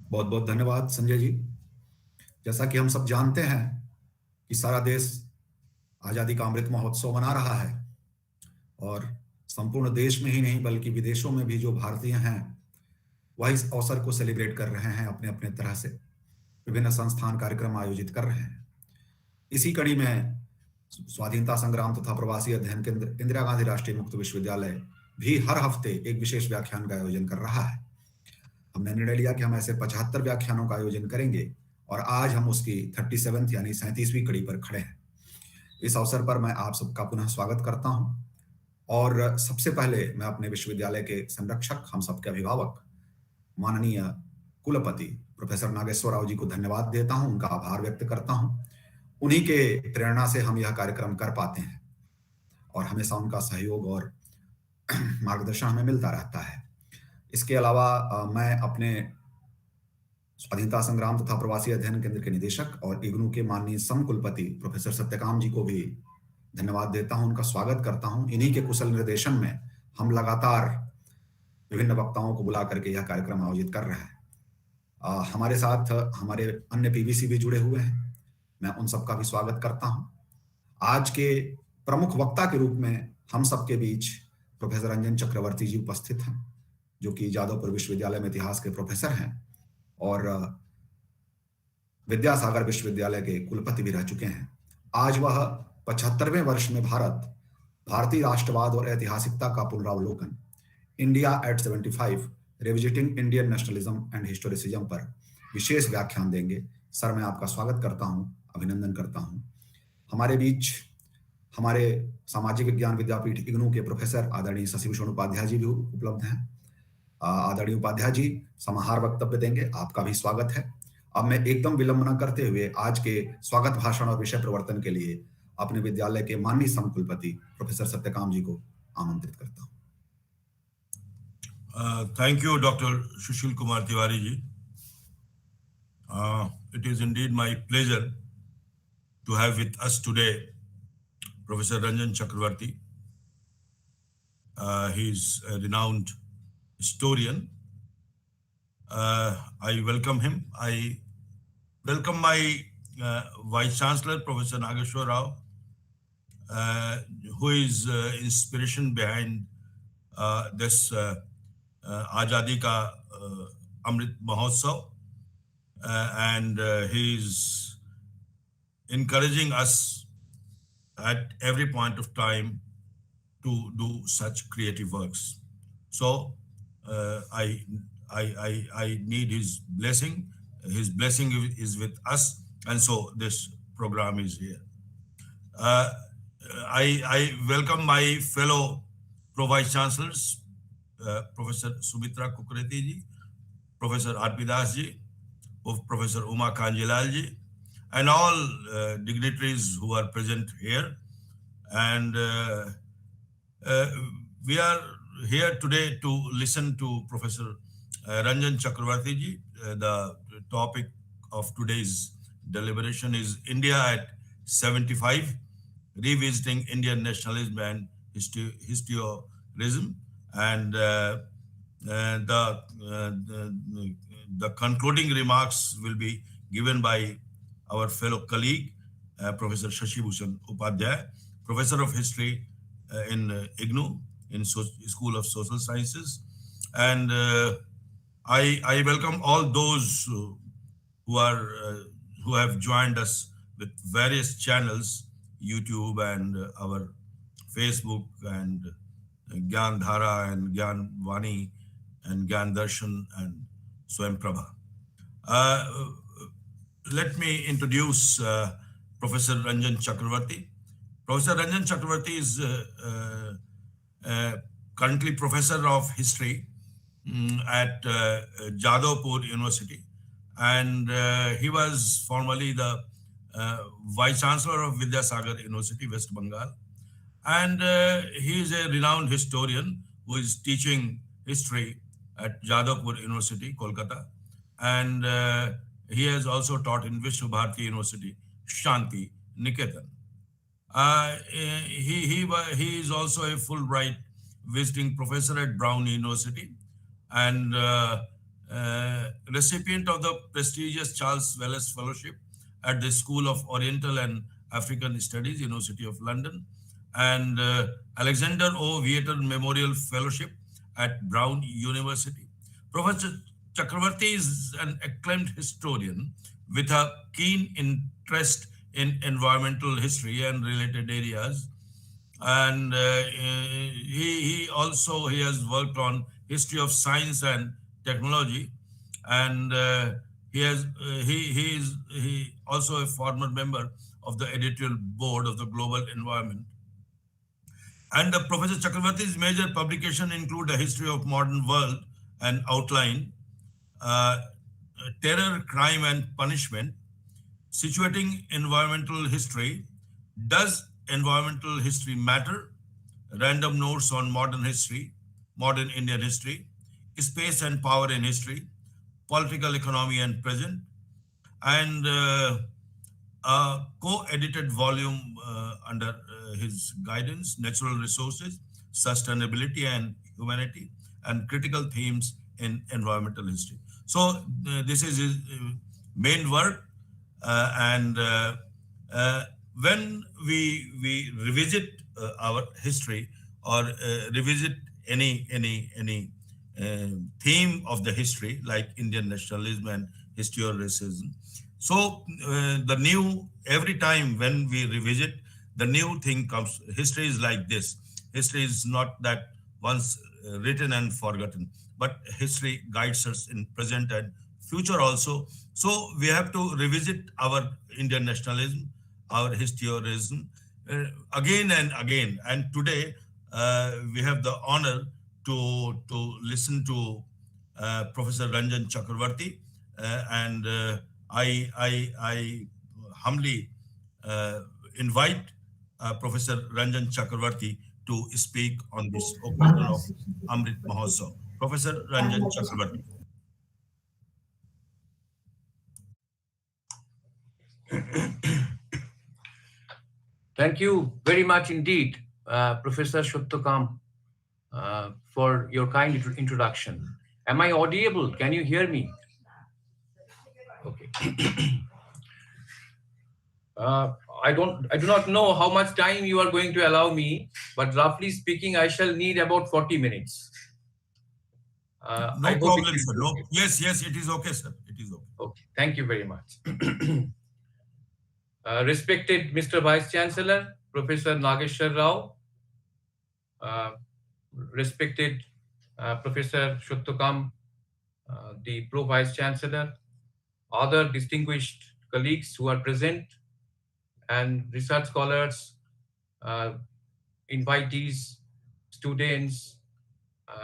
बहुत बहुत धन्यवाद संजय जी। जैसा कि हम सब जानते हैं कि सारा देश आजादी का अमृत महोत्सव मना रहा है और संपूर्ण देश में ही नहीं बल्कि विदेशों में भी जो भारतीय हैं वह इस अवसर को सेलिब्रेट कर रहे हैं, अपने अपने तरह से विभिन्न संस्थान कार्यक्रम आयोजित कर रहे हैं। इसी कड़ी में स्वाधीनता संग्राम तथा प्रवासी अध्ययन केंद्र इंदिरा गांधी राष्ट्रीय मुक्त विश्वविद्यालय भी हर हफ्ते एक विशेष व्याख्यान का आयोजन कर रहा है। हमने निर्णय लिया कि हम ऐसे 75 व्याख्यानों का आयोजन करेंगे और आज हम उसकी 37वीं यानी 37वीं कड़ी पर खड़े हैं। इस अवसर पर मैं आप सबका पुनः स्वागत करता हूं और सबसे पहले मैं अपने विश्वविद्यालय के संरक्षक, हम सबके अभिभावक, माननीय कुलपति प्रोफेसर नागेश्वर राव जी को धन्यवाद देता हूं, उनका आभार व्यक्त करता हूं। उन्हीं के प्रेरणा से हम यह कार्यक्रम कर पाते हैं और हमेशा उनका सहयोग और मार्गदर्शन हमें मिलता रहता है। इसके अलावा मैं अपने स्वाधीनता संग्राम तथा प्रवासी अध्ययन केंद्र के निदेशक और इग्नू के माननीय समकुलपति प्रोफेसर सत्यकाम जी को भी धन्यवाद देता हूं, उनका स्वागत करता हूं। इन्हीं के कुशल निर्देशन में हम लगातार विभिन्न वक्ताओं को बुला करके यह कार्यक्रम आयोजित कर रहे हैं। हमारे साथ हमारे अन्य पीवीसी भी जुड़े हुए हैं, मैं उन सबका भी स्वागत करता हूं। आज के प्रमुख वक्ता के रूप में हम सबके बीच प्रोफेसर रंजन चक्रवर्ती जी उपस्थित हैं, जो कि जादवपुर विश्वविद्यालय में इतिहास के प्रोफेसर हैं और विद्यासागर विश्वविद्यालय के कुलपति भी रह चुके हैं। आज वह 75वें वर्ष में भारतीय राष्ट्रवाद और ऐतिहासिकता का पुनरावलोकन, India at 75 revisiting Indian nationalism and historicism पर विशेष व्याख्यान देंगे। सर, मैं आपका स्वागत करता हूं, अभिनंदन करता हूं। हमारे बीच हमारे सामाजिक विज्ञान विद्यापीठ इग्नू के प्रोफेसर आदरणीय शशिभूषण उपाध्याय जी भी उपलब्ध हैं। आदरणीय उपाध्याय जी समाहार वक्तव्य देंगे, आपका भी स्वागत है। अब मैं एकदम विलंब न करते हुए आज के स्वागत भाषण और विषय प्रवर्तन के लिए अपने विद्यालय के माननीय समकुलपति प्रोफेसर सत्यकाम जी को आमंत्रित करता हूं। Thank you, Dr. Sushil Kumar Tiwari ji. It is indeed my pleasure to have with us today Professor Ranjan Chakravarti. He is a renowned historian. I welcome him. I welcome my Vice Chancellor, Professor Nageshwar Rao, who is inspiration behind this Azadi Ka Amrit Mahotsav, and he is encouraging us at every point of time to do such creative works. So I need his blessing. His blessing is with us, and so this program is here. I welcome my fellow Pro-Vice Chancellors, Professor Sumitra Kukreti ji, Professor R.P. Das ji, Professor Uma Kanjilal ji, and all dignitaries who are present here. And we are here today to listen to Professor Ranjan Chakravarti ji. The topic of today's deliberation is India at 75, Revisiting Indian Nationalism and Historicism, and the concluding remarks will be given by our fellow colleague, Professor Shashi Bhushan Upadhyay, Professor of History in IGNOU, in School of Social Sciences. And I welcome all those who are who have joined us with various channels, YouTube and our Facebook and Gyan Dhara and Gyan Vani and Gyan Darshan and Swam Prabha. Uh, Let me introduce Professor Ranjan Chakravarti. Professor Ranjan Chakravarti is currently Professor of History at Jadavpur University, and he was formerly the Vice Chancellor of Vidyasagar University, West Bengal. And he is a renowned historian who is teaching history at Jadavpur University, Kolkata. And he has also taught in Vishwa Bharati University, Shanti Niketan. He is also a Fulbright visiting professor at Brown University, and recipient of the prestigious Charles Wallace Fellowship at the School of Oriental and African Studies, University of London, and Alexander O. Vietor Memorial Fellowship at Brown University. Professor Chakravarti is an acclaimed historian with a keen interest in environmental history and related areas. And he has worked on history of science and technology, and he also a former member of the editorial board of the Global Environment. And Professor Chakravarti's major publication include a history of modern world and outline, uh, terror, crime, and punishment, situating environmental history. Does environmental history matter? Random notes on modern history, modern Indian history, space and power in history, political economy and present, and a co-edited volume under his guidance, Natural Resources, Sustainability and Humanity, and Critical Themes in Environmental History. So this is his main work, and when we revisit our history or revisit any theme of the history like Indian nationalism and historicism, so the new every time when we revisit, the new thing comes. History is like this. History is not that once written and forgotten, but history guides us in present and future also. So we have to revisit our Indian nationalism, our historicism again and again. And today we have the honor to listen to Professor Ranjan Chakravarti, and I humbly invite Professor Ranjan Chakravarti to speak on this occasion of Amrit Mahotsav. Professor Ranjan Chakravarti. Thank you very much indeed, Professor Shuttokam, for your kind introduction. Am I audible? Can you hear me? Okay. I do not know how much time you are going to allow me, but roughly speaking, I shall need about 40 minutes. No problem, sir. No. Yes, it is okay, sir. It is okay. Okay. Thank you very much. Respected Mr. Vice Chancellor, Professor Nageshwar Rao, respected Professor Shuttokam, the Pro Vice Chancellor, other distinguished colleagues who are present, and research scholars, invitees, students,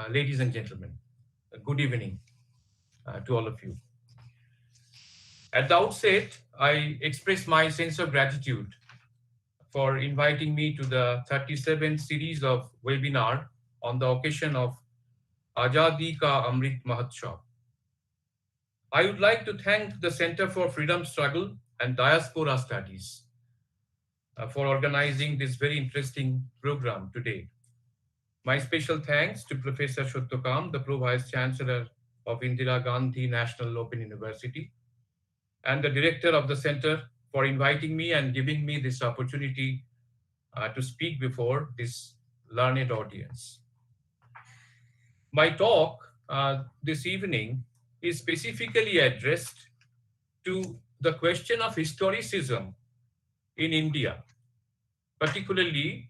ladies and gentlemen, good evening to all of you. At the outset, I express my sense of gratitude for inviting me to the 37th series of webinar on the occasion of Azadi Ka Amrit Mahotsav. I would like to thank the Center for Freedom Struggle and Diaspora Studies for organizing this very interesting program today. My special thanks to Professor Shottokam, the Pro Vice Chancellor of Indira Gandhi National Open University, and the Director of the Center for inviting me and giving me this opportunity to speak before this learned audience. My talk this evening is specifically addressed to the question of historicism in India, particularly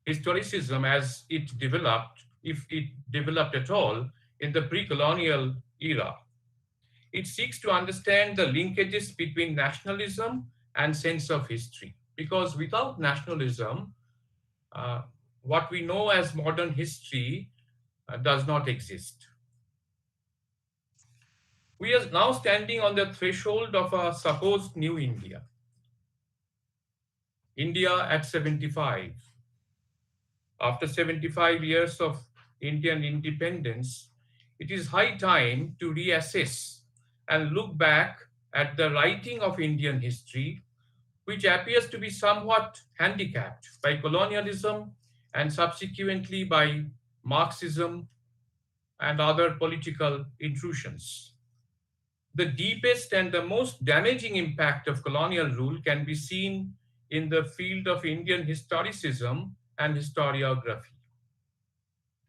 historicism as it developed, if it developed at all, in the pre-colonial era. It seeks to understand the linkages between nationalism and sense of history. Because without nationalism, uh, what we know as modern history does not exist. We are now standing on the threshold of a supposed new India. India at 75. After 75 years of Indian independence, it is high time to reassess and look back at the writing of Indian history, which appears to be somewhat handicapped by colonialism and subsequently by Marxism and other political intrusions. The deepest and the most damaging impact of colonial rule can be seen in the field of Indian historicism and historiography.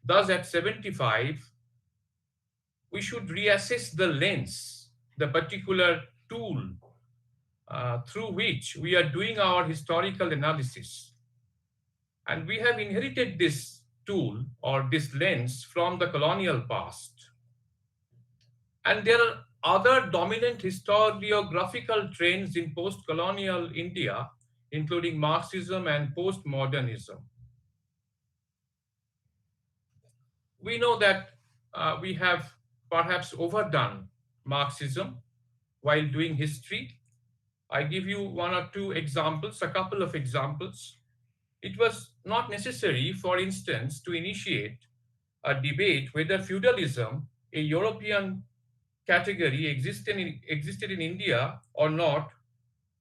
Thus, at 75, we should reassess the lens, the particular tool through which we are doing our historical analysis. And we have inherited this tool or this lens from the colonial past. And there are other dominant historiographical trends in post-colonial India, including Marxism and postmodernism. We know that we have perhaps overdone Marxism while doing history. I give you one or two examples, a couple of examples. It was not necessary, for instance, to initiate a debate whether feudalism, a European category, existed in India or not,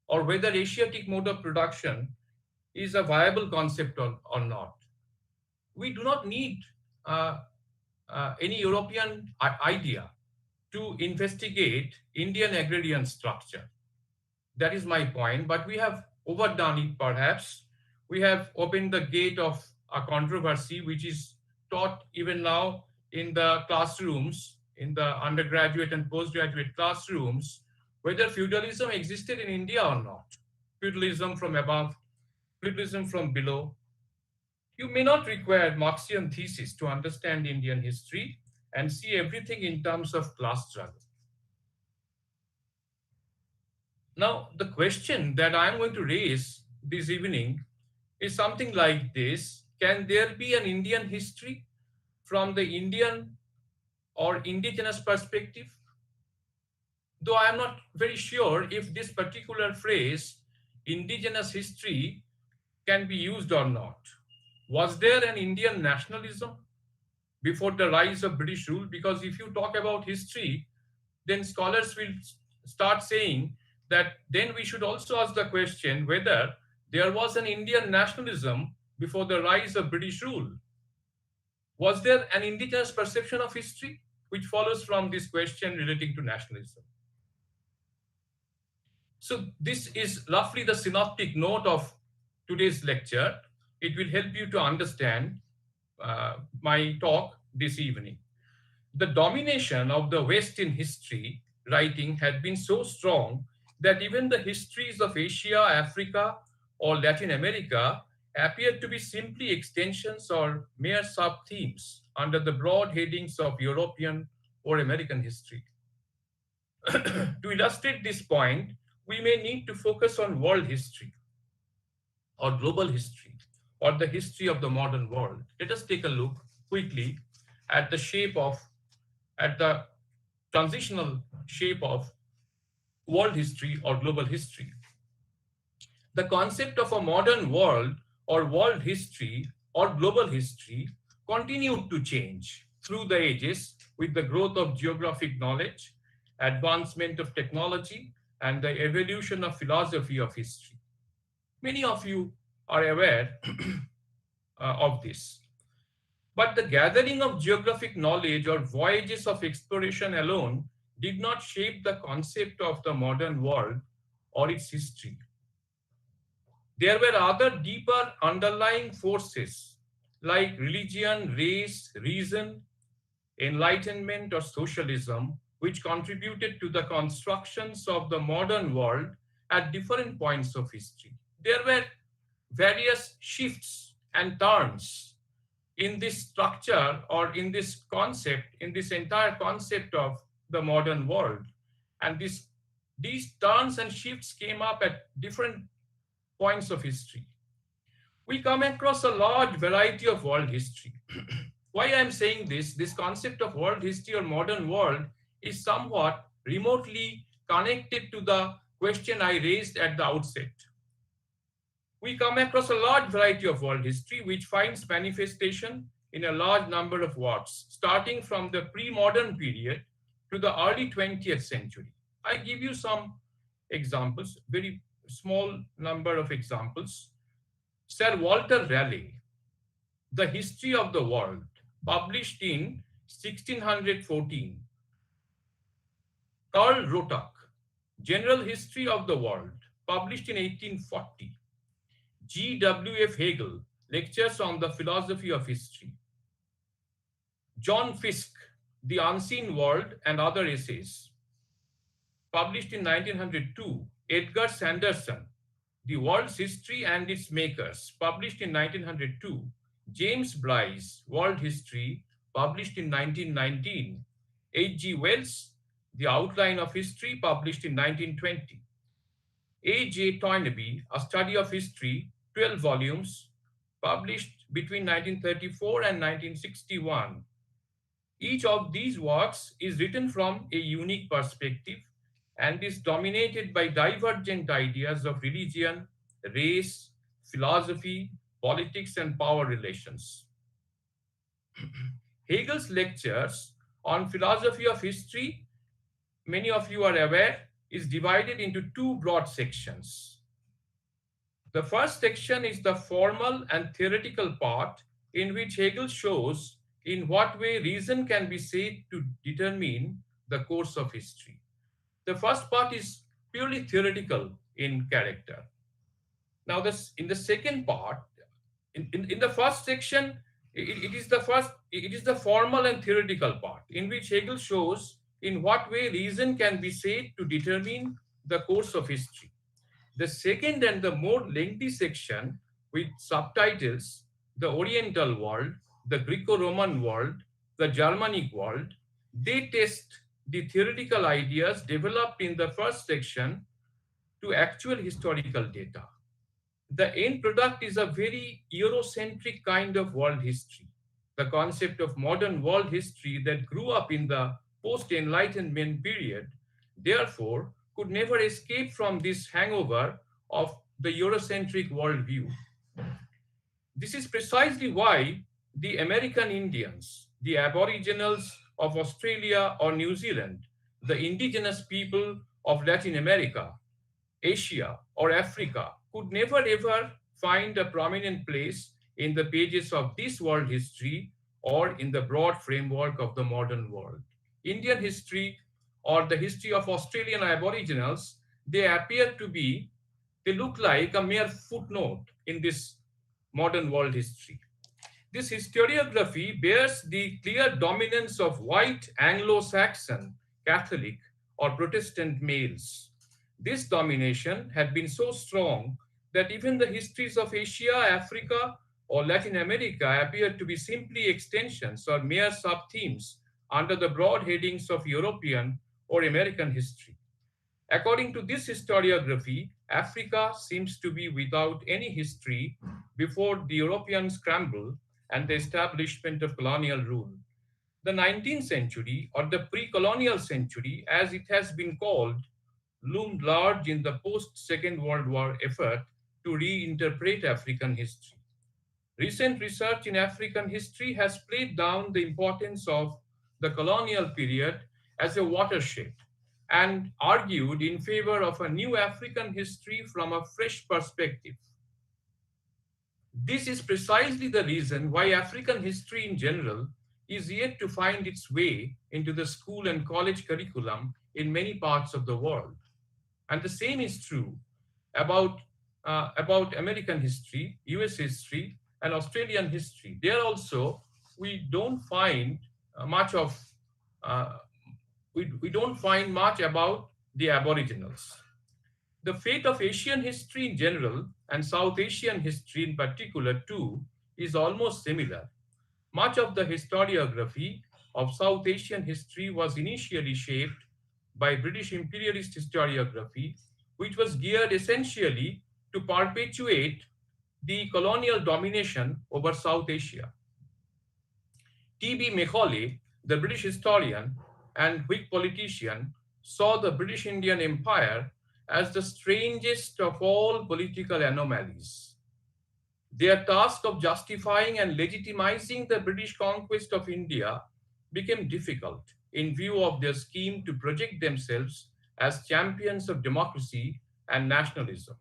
or whether Asiatic mode of production is a viable concept or not. We do not need uh, any European idea to investigate Indian agrarian structure. That is my point, but we have overdone it perhaps. We have opened the gate of a controversy which is taught even now in the classrooms, in the undergraduate and postgraduate classrooms, whether feudalism existed in India or not. Feudalism from above, feudalism from below. You may not require Marxian thesis to understand Indian history and see everything in terms of class struggle. Now, the question that I'm going to raise this evening is something like this. Can there be an Indian history from the Indian or indigenous perspective? Though I am not very sure if this particular phrase, indigenous history, can be used or not. Was there an Indian nationalism before the rise of British rule? Because if you talk about history, then scholars will start saying that then we should also ask the question whether there was an Indian nationalism before the rise of British rule. Was there an indigenous perception of history, which follows from this question relating to nationalism? So this is roughly the synoptic note of today's lecture. It will help you to understand my talk this evening. The domination of the West in history writing had been so strong that even the histories of Asia, Africa, or Latin America appeared to be simply extensions or mere sub-themes under the broad headings of European or American history. To illustrate this point, we may need to focus on world history or global history or the history of the modern world. Let us take a look quickly at the transitional shape of world history or global history. The concept of a modern world or world history or global history continued to change through the ages with the growth of geographic knowledge, advancement of technology, and the evolution of philosophy of history. Many of you are aware of this. But the gathering of geographic knowledge or voyages of exploration alone did not shape the concept of the modern world or its history. There were other deeper underlying forces like religion, race, reason, enlightenment, or socialism, which contributed to the constructions of the modern world at different points of history. There were various shifts and turns in this structure or in this concept, in this entire concept of the modern world. And these turns and shifts came up at different points of history. We come across a large variety of world history. Why I'm saying this concept of world history or modern world is somewhat remotely connected to the question I raised at the outset. We come across a large variety of world history which finds manifestation in a large number of works, starting from the pre-modern period to the early 20th century. I give you some examples, very small number of examples. Sir Walter Raleigh, The History of the World, published in 1614. Karl Rotak, General History of the World, published in 1840. G.W.F. Hegel, Lectures on the Philosophy of History. John Fiske, The Unseen World and Other Essays, published in 1902. Edgar Sanderson, The World's History and Its Makers, published in 1902. James Bryce, World History, published in 1919. H.G. Wells, The Outline of History, published in 1920. A.J. Toynbee, A Study of History, 12 volumes, published between 1934 and 1961. Each of these works is written from a unique perspective and is dominated by divergent ideas of religion, race, philosophy, politics, and power relations. Hegel's lectures on philosophy of history, many of you are aware, is divided into two broad sections. The first section is the formal and theoretical part, in which Hegel shows in what way reason can be said to determine the course of history. The first part is purely theoretical in character. Now, in the second part, in the first section, it is the formal and theoretical part, in which Hegel shows in what way reason can be said to determine the course of history. The second and the more lengthy section, with subtitles, The Oriental World, the Greco-Roman world, the Germanic world, they test the theoretical ideas developed in the first section to actual historical data. The end product is a very Eurocentric kind of world history, the concept of modern world history that grew up in the post-Enlightenment period, therefore, could never escape from this hangover of the Eurocentric worldview. This is precisely why the American Indians, the Aboriginals of Australia or New Zealand, the indigenous people of Latin America, Asia, or Africa could never ever find a prominent place in the pages of this world history or in the broad framework of the modern world. Indian history or the history of Australian Aboriginals, they look like a mere footnote in this modern world history. This historiography bears the clear dominance of white Anglo-Saxon, Catholic, or Protestant males. This domination had been so strong that even the histories of Asia, Africa, or Latin America appeared to be simply extensions or mere sub-themes under the broad headings of European or American history. According to this historiography, Africa seems to be without any history before the European scramble and the establishment of colonial rule. The 19th century, or the pre-colonial century, as it has been called, loomed large in the post-Second World War effort to reinterpret African history. Recent research in African history has played down the importance of the colonial period as a watershed and argued in favor of a new African history from a fresh perspective. This is precisely the reason why African history in general is yet to find its way into the school and college curriculum in many parts of the world. And the same is true about, about American history, US history, and Australian history. There also, we don't find much of, uh, we don't find much about the Aboriginals. The fate of Asian history in general and South Asian history in particular, too, is almost similar. Much of the historiography of South Asian history was initially shaped by British imperialist historiography, which was geared essentially to perpetuate the colonial domination over South Asia. T.B. Macaulay, the British historian and Whig politician, saw the British Indian Empire as the strangest of all political anomalies. Their task of justifying and legitimizing the British conquest of India became difficult in view of their scheme to project themselves as champions of democracy and nationalism.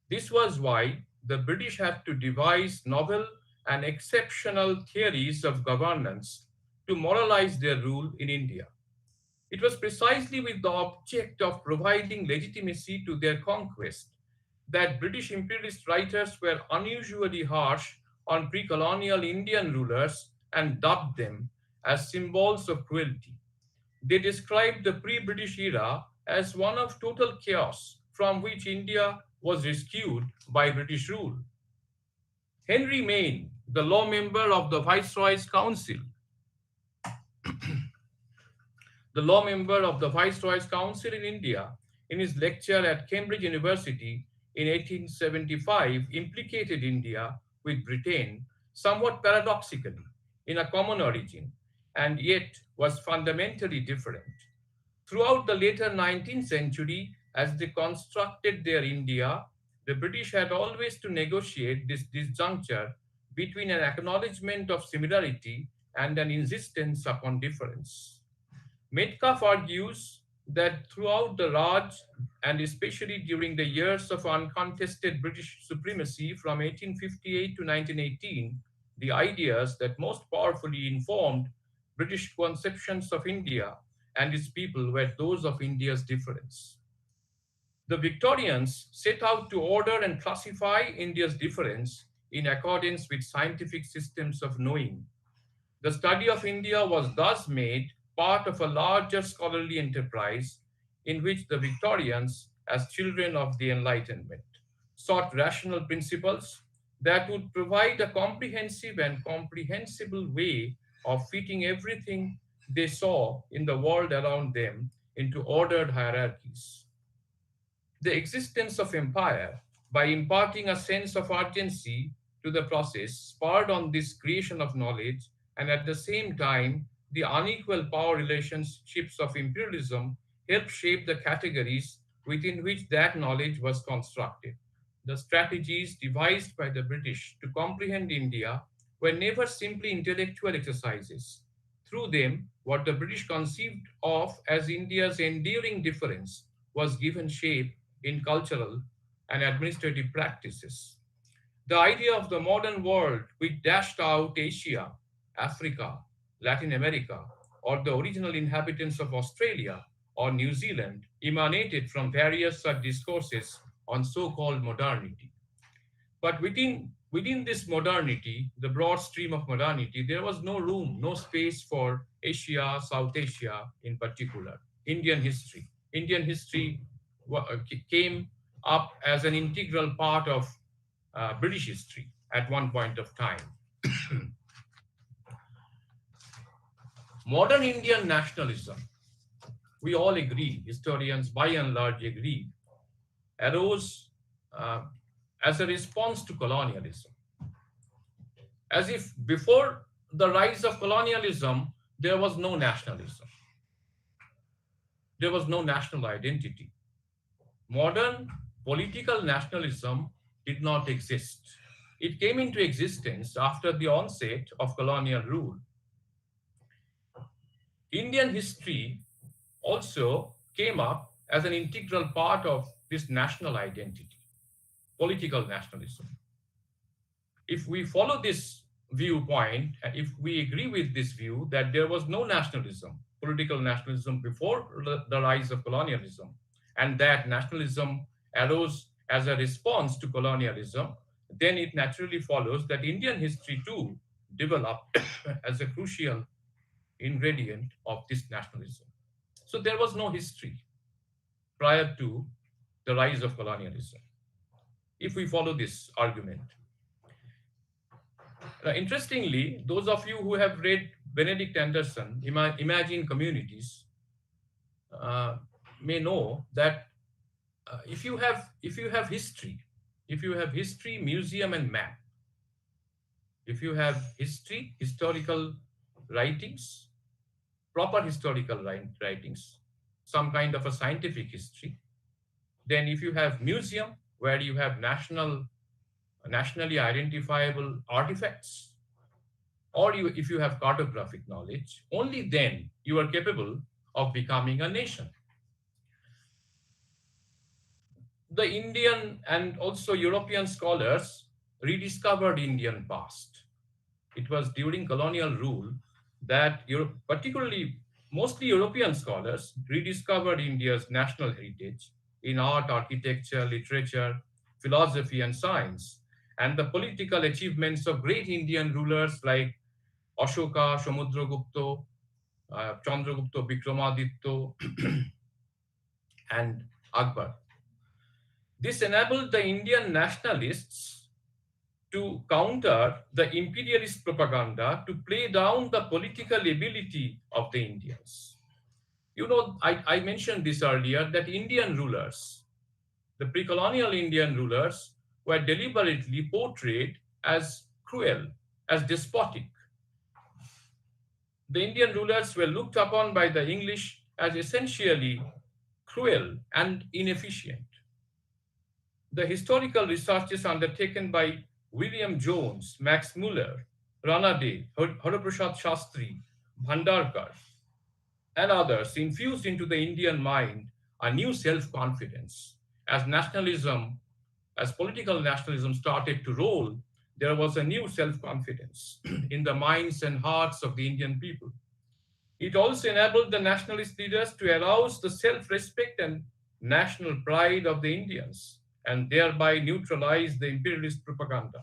This was why the British had to devise novel and exceptional theories of governance to moralize their rule in India. It was precisely with the object of providing legitimacy to their conquest that British imperialist writers were unusually harsh on pre colonial Indian rulers and dubbed them as symbols of cruelty. They described the pre British era as one of total chaos from which India was rescued by British rule. Henry Maine, the law member of the Viceroy's Council, the law member of the Viceroy's Council in India, in his lecture at Cambridge University in 1875, implicated India with Britain somewhat paradoxically in a common origin, and yet was fundamentally different. Throughout the later 19th century, as they constructed their India, the British had always to negotiate this disjuncture between an acknowledgement of similarity and an insistence upon difference. Metcalfe argues that throughout the Raj, and especially during the years of uncontested British supremacy from 1858 to 1918, the ideas that most powerfully informed British conceptions of India and its people were those of India's difference. The Victorians set out to order and classify India's difference in accordance with scientific systems of knowing. The study of India was thus made part of a larger scholarly enterprise in which the Victorians, as children of the Enlightenment, sought rational principles that would provide a comprehensive and comprehensible way of fitting everything they saw in the world around them into ordered hierarchies. The existence of empire, by imparting a sense of urgency to the process, spurred on this creation of knowledge, and at the same time, the unequal power relationships of imperialism helped shape the categories within which that knowledge was constructed. The strategies devised by the British to comprehend India were never simply intellectual exercises. Through them, what the British conceived of as India's enduring difference was given shape in cultural and administrative practices. The idea of the modern world, which dashed out Asia, Africa, Latin America, or the original inhabitants of Australia or New Zealand, emanated from various such discourses on so called modernity. But within this modernity, the broad stream of modernity, there was no room, no space for Asia, South Asia in particular. Indian history. Indian history came up as an integral part of British history at one point of time. Modern Indian nationalism, we all agree, historians by and large agree, arose uh, as a response to colonialism. As if before the rise of colonialism, there was no nationalism, there was no national identity. Modern political nationalism did not exist. It came into existence after the onset of colonial rule. Indian history also came up as an integral part of this national identity, political nationalism. if we follow this viewpoint, if we agree with this view that there was no nationalism, political nationalism before the rise of colonialism, and that nationalism arose as a response to colonialism, then it naturally follows that Indian history too developed as a crucial ingredient of this nationalism. So there was no history prior to the rise of colonialism, if we follow this argument. Interestingly, those of you who have read Benedict Anderson, Imagine Communities, uh, may know that if you have history, if you have history, museum, and map, if you have history, historical writings, proper historical writings, some kind of a scientific history, then if you have museum where you have nationally identifiable artifacts, or if you have cartographic knowledge, only then you are capable of becoming a nation. The Indian and also European scholars rediscovered Indian past. It was during colonial rule that Europe, particularly mostly European scholars, rediscovered India's national heritage in art, architecture, literature, philosophy, and science, and the political achievements of great Indian rulers like Ashoka, Samudragupta, Chandragupta, Vikramaditya, and Akbar. This enabled the Indian nationalists to counter the imperialist propaganda to play down the political ability of the Indians. You know, I mentioned this earlier that Indian rulers, the pre colonial Indian rulers, were deliberately portrayed as cruel, as despotic. The Indian rulers were looked upon by the English as essentially cruel and inefficient. The historical researches undertaken by William Jones, Max Muller, Ranade, Haraprasad Shastri, Bhandarkar, and others infused into the Indian mind a new self-confidence. As nationalism, as political nationalism started to roll, there was a new self-confidence in the minds and hearts of the Indian people. It also enabled the nationalist leaders to arouse the self-respect and national pride of the Indians and thereby neutralize the imperialist propaganda.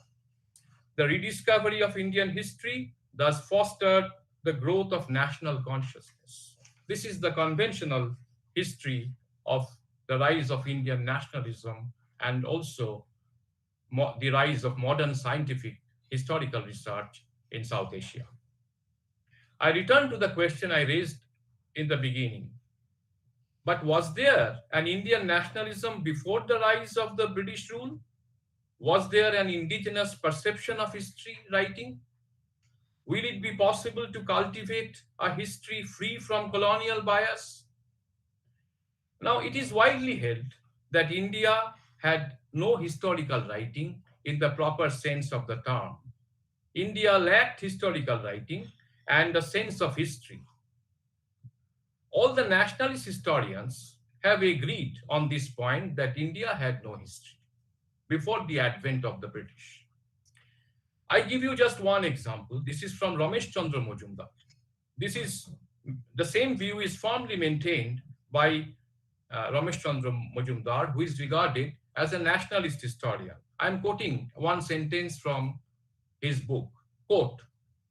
The rediscovery of Indian history thus fostered the growth of national consciousness. This is the conventional history of the rise of Indian nationalism and also the rise of modern scientific historical research in South Asia. I return to the question I raised in the beginning. But was there an Indian nationalism before the rise of the British rule? Was there an indigenous perception of history writing? Will it be possible to cultivate a history free from colonial bias? Now, it is widely held that India had no historical writing in the proper sense of the term. India lacked historical writing and a sense of history. All the nationalist historians have agreed on this point that India had no history before the advent of the British. I give you just one example. This is from Ramesh Chandra Majumdar. This is the same view is firmly maintained by Ramesh Chandra Majumdar, who is regarded as a nationalist historian. I'm quoting one sentence from his book. Quote,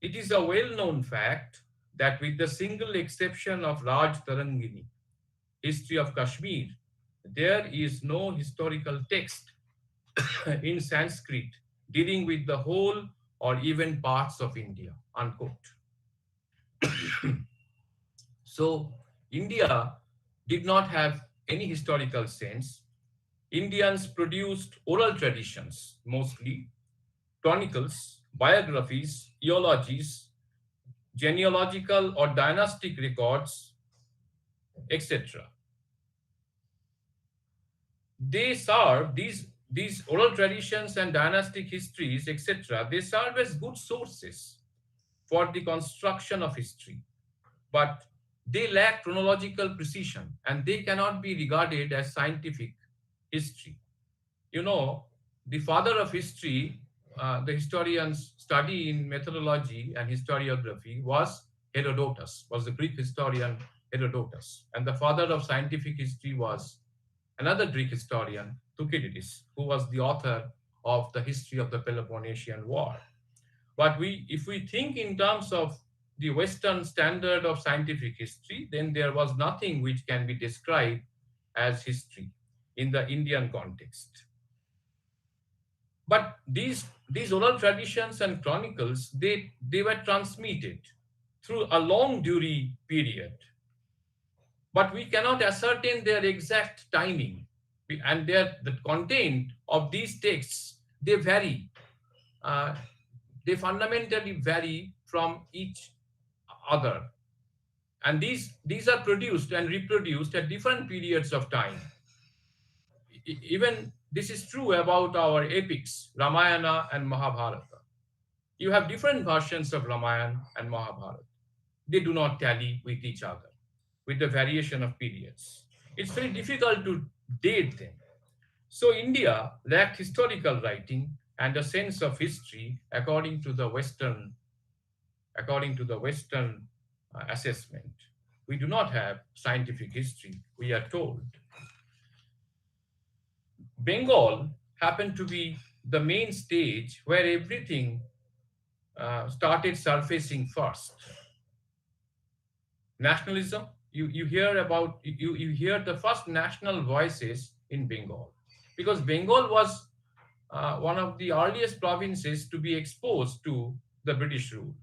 "It is a well-known fact that with the single exception of Raj Tarangini, history of Kashmir, there is no historical text in Sanskrit dealing with the whole or even parts of India," unquote. So India did not have any historical sense. Indians produced oral traditions, mostly chronicles, biographies, eulogies, genealogical or dynastic records, etc. They serve these oral traditions and dynastic histories, etc. They serve as good sources for the construction of history, but they lack chronological precision and they cannot be regarded as scientific history. You know, the father of history the historians study in methodology and historiography was Herodotus, was the Greek historian Herodotus. And the father of scientific history was another Greek historian, Thucydides, who was the author of the history of the Peloponnesian War. But if we think in terms of the Western standard of scientific history, then there was nothing which can be described as history in the Indian context. But these oral traditions and chronicles, they were transmitted through a long Dewey period, but we cannot ascertain their exact timing. And the content of these texts, they vary. Uh, they fundamentally vary from each other. And these are produced and reproduced at different periods of time. Even this is true about our epics, Ramayana and Mahabharata. You have different versions of Ramayana and Mahabharata. They do not tally with each other, with the variation of periods. It's very difficult to date them. So India lacked historical writing and a sense of history according to the Western assessment. We do not have scientific history, we are told. Bengal happened to be the main stage where everything started surfacing first. Nationalism, you hear the first national voices in Bengal, because Bengal was one of the earliest provinces to be exposed to the British rule.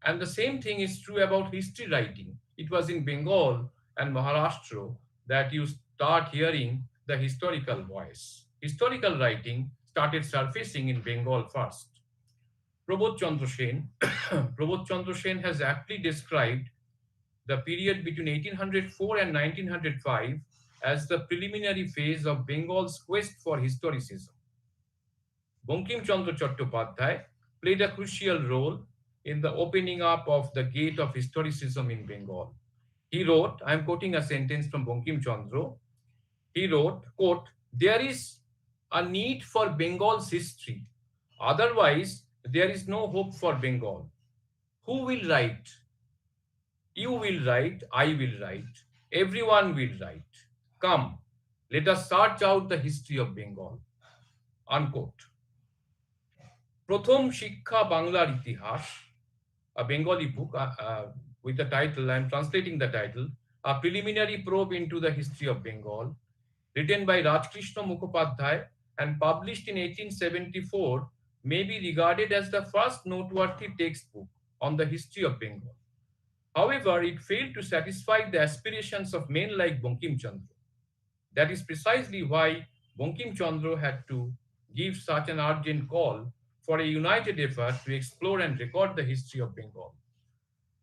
And the same thing is true about history writing. It was in Bengal and Maharashtra that you start hearing the historical voice. Historical writing started surfacing in Bengal first. Prabodh Chandra Sen, Prabodh Chandra Sen has aptly described the period between 1804 and 1905 as the preliminary phase of Bengal's quest for historicism. Bankim Chandra Chattopadhyay played a crucial role in the opening up of the gate of historicism in Bengal. He wrote, I am quoting a sentence from Bankim Chandra, he wrote, quote, there is a need for Bengal's history. Otherwise, there is no hope for Bengal. Who will write? You will write, I will write, everyone will write. Come, let us search out the history of Bengal. Unquote. প্রথম শিক্ষা বাংলার ইতিহাস, a Bengali book with the title, I'm translating the title, A Preliminary Probe into the History of Bengal, written by Rajkrishna Mukhopadhyay and published in 1874, may be regarded as the first noteworthy textbook on the history of Bengal. However, it failed to satisfy the aspirations of men like Bankim Chandra. That is precisely why Bankim Chandra had to give such an urgent call for a united effort to explore and record the history of Bengal.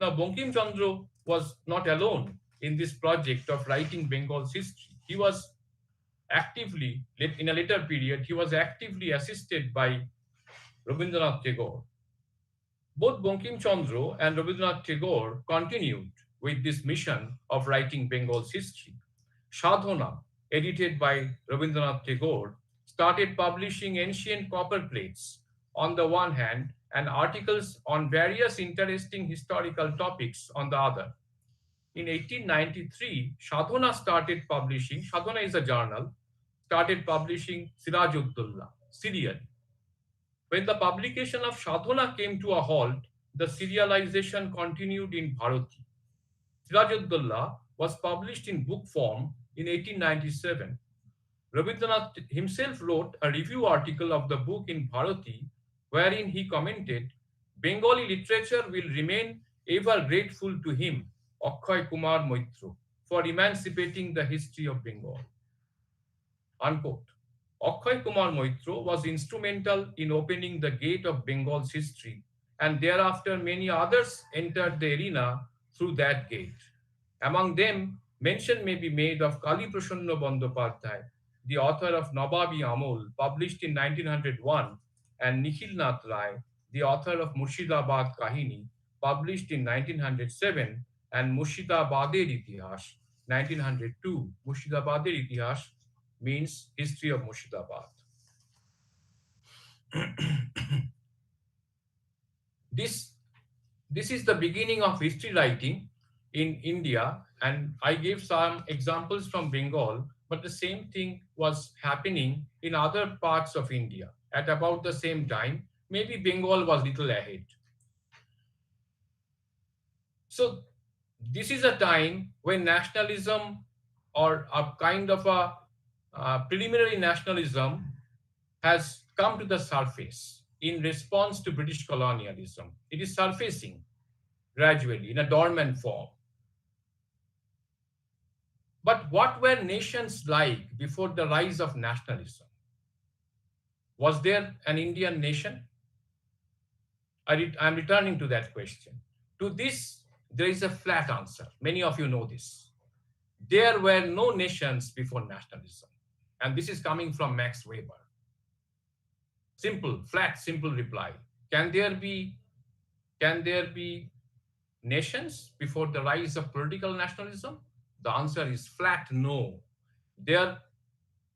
Now, Bankim Chandra was not alone in this project of writing Bengal's history. He was actively, in a later period, he was actively assisted by Rabindranath Tagore. Both Bankim Chandra and Rabindranath Tagore continued with this mission of writing Bengal's history. Sadhana, edited by Rabindranath Tagore, started publishing ancient copper plates on the one hand and articles on various interesting historical topics on the other. In 1893, Sadhana is a journal, started publishing Siraj-ud-Dawla serially. When the publication of Sadhana came to a halt, the serialization continued in Bharati. Siraj-ud-Dawla was published in book form in 1897. Rabindranath himself wrote a review article of the book in Bharati, wherein he commented, Bengali literature will remain ever grateful to him, Akhay Kumar Moitra, for emancipating the history of Bengal. Unquote. Akhay Kumar Moitra was instrumental in opening the gate of Bengal's history, and thereafter many others entered the arena through that gate. Among them, mention may be made of Kali Prasanna Bandopadhyay, the author of Nababi Amol, published in 1901, and Nikhil Nath Rai, the author of Murshidabad Kahini, published in 1907, and Murshidabader Itihash, 1902. Murshidabader Itihash means history of Murshidabad. this this is the beginning of history writing in India, and I gave some examples from Bengal, but the same thing was happening in other parts of India at about the same time. Maybe Bengal was little ahead. So this is a time when nationalism, or a kind of a preliminary nationalism, has come to the surface in response to British colonialism. It is surfacing gradually in a dormant form. But what were nations like before the rise of nationalism? Was there an Indian nation? I'm returning to that question. To this, there is a flat answer. Many of you know this. There were no nations before nationalism. And this is coming from Max Weber. Simple, flat, simple reply. Can there be nations before the rise of political nationalism? The answer is flat no. There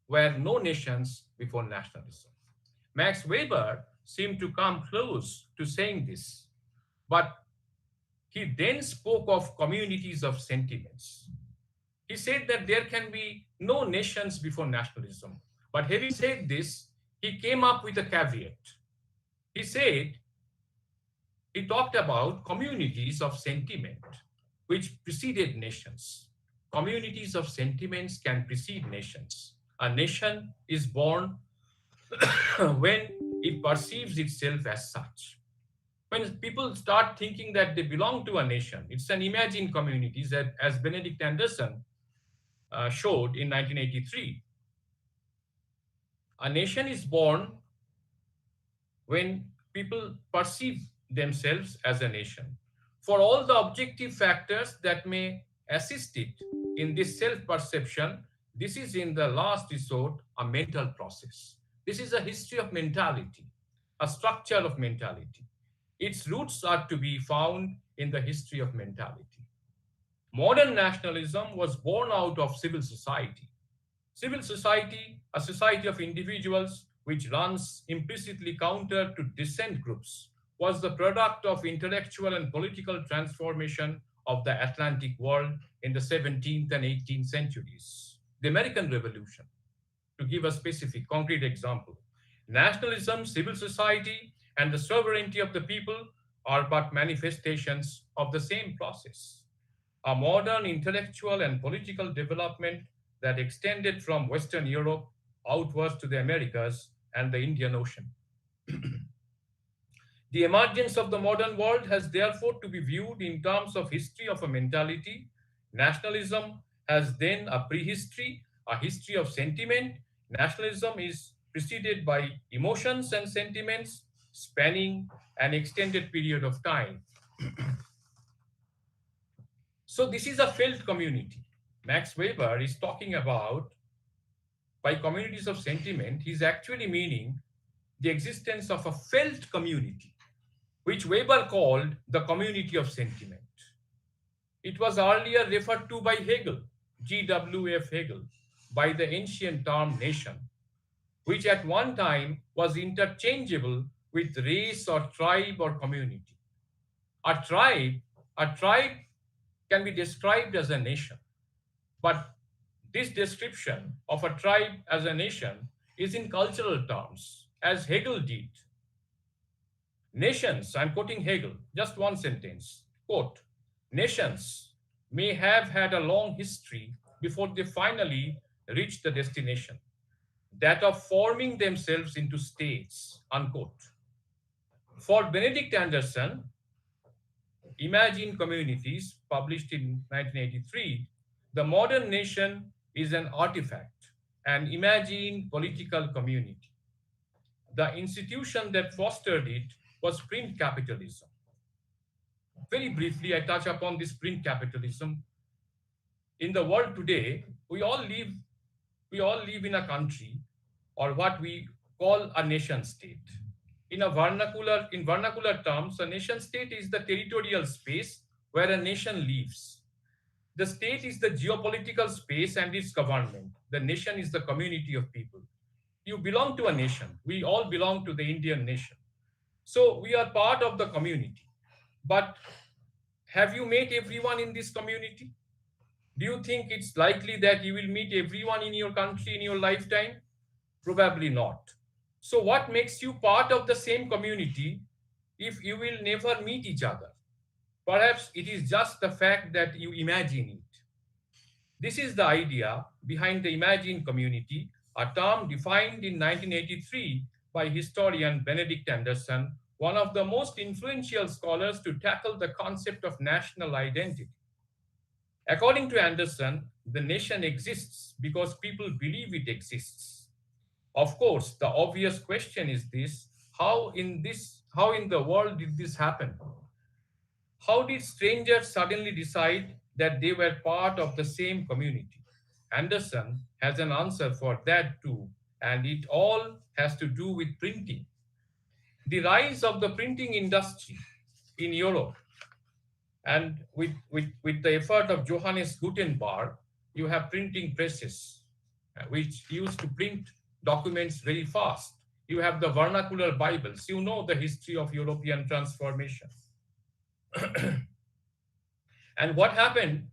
were no nations before nationalism. Max Weber seemed to come close to saying this, but he then spoke of communities of sentiments. He said that there can be no nations before nationalism. But having said this, he came up with a caveat. He said, he talked about communities of sentiment which preceded nations. Communities of sentiments can precede nations. A nation is born when it perceives itself as such. When people start thinking that they belong to a nation, it's an imagined community, that, as Benedict Anderson showed in 1983. A nation is born when people perceive themselves as a nation. For all the objective factors that may assist it in this self-perception, this is in the last resort a mental process. This is a history of mentality, a structure of mentality. Its roots are to be found in the history of mentality. Modern nationalism was born out of civil society. Civil society, a society of individuals which runs implicitly counter to dissent groups, was the product of intellectual and political transformation of the Atlantic world in the 17th and 18th centuries. The American Revolution, to give a specific, concrete example. Nationalism, civil society, and the sovereignty of the people are but manifestations of the same process. A modern intellectual and political development that extended from Western Europe outwards to the Americas and the Indian Ocean. The emergence of the modern world has therefore to be viewed in terms of history of a mentality. Nationalism has then a prehistory, a history of sentiment. Nationalism is preceded by emotions and sentiments spanning an extended period of time. So this is a felt community. Max Weber is talking about, by communities of sentiment, he's actually meaning the existence of a felt community, which Weber called the community of sentiment. It was earlier referred to by Hegel, G.W.F. Hegel, by the ancient term nation, which at one time was interchangeable with race or tribe or community. A tribe can be described as a nation, but this description of a tribe as a nation is in cultural terms, as Hegel did. Nations, I'm quoting Hegel, just one sentence, quote, nations may have had a long history before they finally reached the destination, that of forming themselves into states, unquote. For Benedict Anderson, Imagine Communities, published in 1983, the modern nation is an artifact, an imagined political community. The institution that fostered it was print capitalism. Very briefly, I touch upon this print capitalism. In the world today, we all live in a country, or what we call a nation state. In vernacular terms, a nation state is the territorial space where a nation lives. The state is the geopolitical space and its government. The nation is the community of people. You belong to a nation. We all belong to the Indian nation. So we are part of the community. But have you met everyone in this community? Do you think it's likely that you will meet everyone in your country in your lifetime? Probably not. So, what makes you part of the same community if you will never meet each other? Perhaps it is just the fact that you imagine it. This is the idea behind the imagined community, a term defined in 1983 by historian Benedict Anderson, one of the most influential scholars to tackle the concept of national identity. According to Anderson, the nation exists because people believe it exists. Of course, the obvious question is this: how in the world did this happen? How did strangers suddenly decide that they were part of the same community? Anderson has an answer for that too, and it all has to do with printing. The rise of the printing industry in Europe, and with the effort of Johannes Gutenberg, you have printing presses, which used to print documents very fast. You have the vernacular Bibles. You know the history of European transformation. And what happened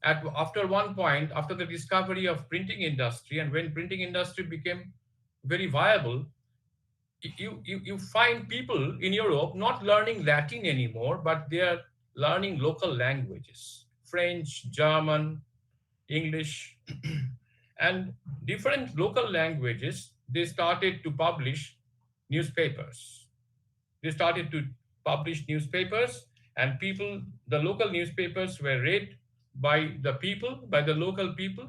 after one point, after the discovery of printing industry, and when printing industry became very viable, you find people in Europe not learning Latin anymore, but they are learning local languages, French, German, English, and different local languages. They started to publish newspapers. They started to publish newspapers, and people, the local newspapers were read by the people, by the local people,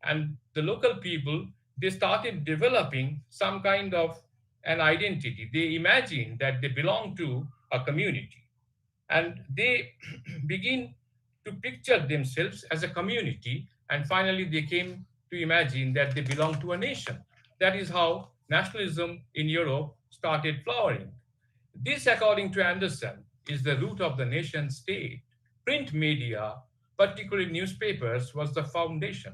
and the local people, they started developing some kind of an identity. They imagined that they belong to a community, and they begin to picture themselves as a community, and finally they came to imagine that they belong to a nation. That is how nationalism in Europe started flowering. This, according to Anderson, is the root of the nation state. Print media, particularly newspapers, was the foundation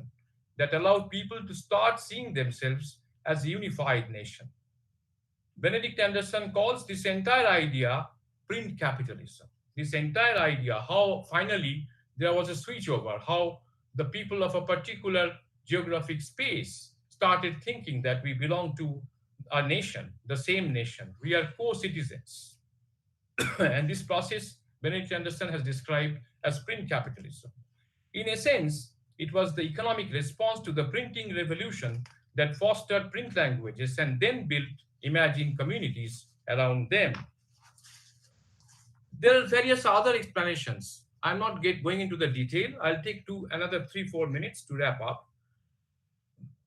that allowed people to start seeing themselves as a unified nation. Benedict Anderson calls this entire idea print capitalism. This entire idea, how finally there was a switchover, how the people of a particular geographic space started thinking that we belong to a nation, the same nation. We are co-citizens. And this process, Benedict Anderson has described as print capitalism. In a sense, it was the economic response to the printing revolution that fostered print languages and then built imagined communities around them. There are various other explanations. I'm not going into the detail. I'll take another 3-4 minutes to wrap up.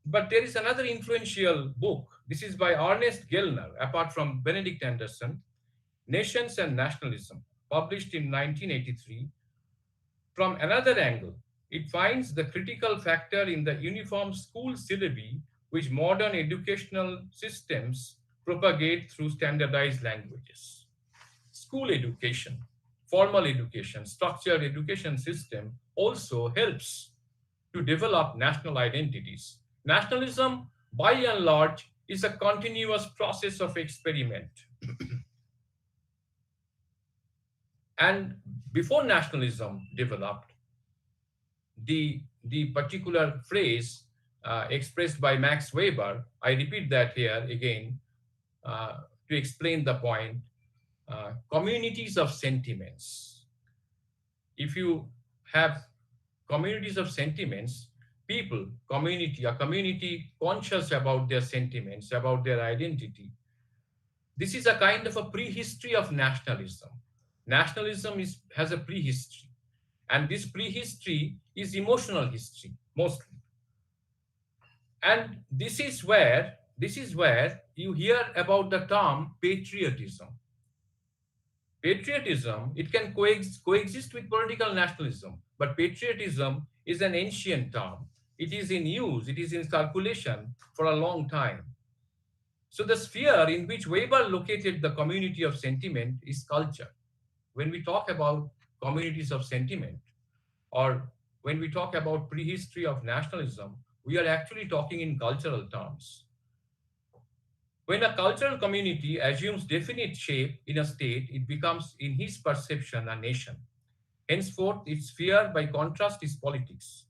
But there is another influential book. This is by Ernest Gellner, apart from Benedict Anderson, Nations and Nationalism, published in 1983. From another angle, it finds the critical factor in the uniform school syllabi which modern educational systems propagate through standardized languages. School education, formal education, structured education system also helps to develop national identities. Nationalism, by and large, is a continuous process of experiment. And before nationalism developed, the particular phrase expressed by Max Weber, I repeat that here again to explain the point, communities of sentiments. If you have communities of sentiments, people, community, a community conscious about their sentiments, about their identity, this is a kind of a prehistory of nationalism. Nationalism has a prehistory, and this prehistory is emotional history mostly. And this is where you hear about the term patriotism. Patriotism, it can coexist with political nationalism, but patriotism is an ancient term. It is in use, it is in circulation for a long time. So the sphere in which Weber located the community of sentiment is culture. When we talk about communities of sentiment, or when we talk about prehistory of nationalism, we are actually talking in cultural terms. When a cultural community assumes definite shape in a state, it becomes, in his perception, a nation. Henceforth, its sphere, by contrast, is politics.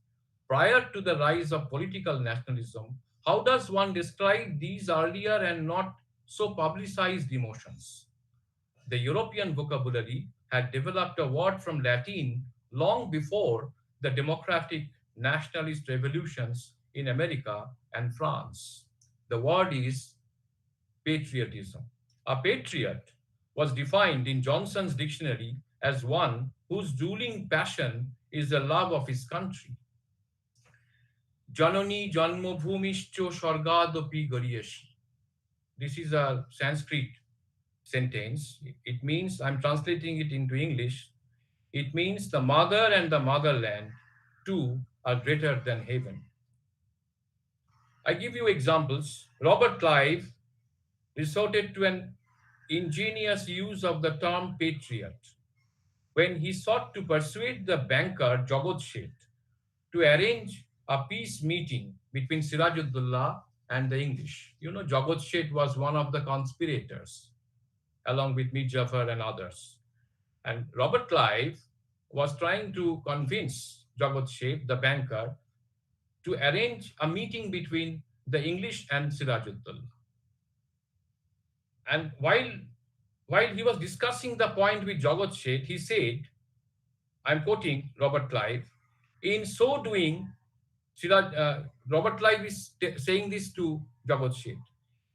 Prior to the rise of political nationalism, how does one describe these earlier and not so publicized emotions? The European vocabulary had developed a word from Latin long before the democratic nationalist revolutions in America and France. The word is patriotism. A patriot was defined in Johnson's dictionary as one whose ruling passion is the love of his country. Janani Janmabhumischo Shargadopi Gariyashi. This is a Sanskrit sentence. It means, I'm translating it into English, it means the mother and the motherland two are greater than heaven. I give you examples. Robert Clive resorted to an ingenious use of the term patriot when he sought to persuade the banker Jagod Sheth to arrange a peace meeting between Sirajuddaulah and the English. You know, Jagod Sheth was one of the conspirators along with Mir Jafar and others. And Robert Clive was trying to convince Jagod Sheth, the banker, to arrange a meeting between the English and Sirajuddaulah. And while he was discussing the point with Jagod Sheth, he said, I'm quoting Robert Clive, in so doing, Robert Clive is saying this to Jagod Sheth.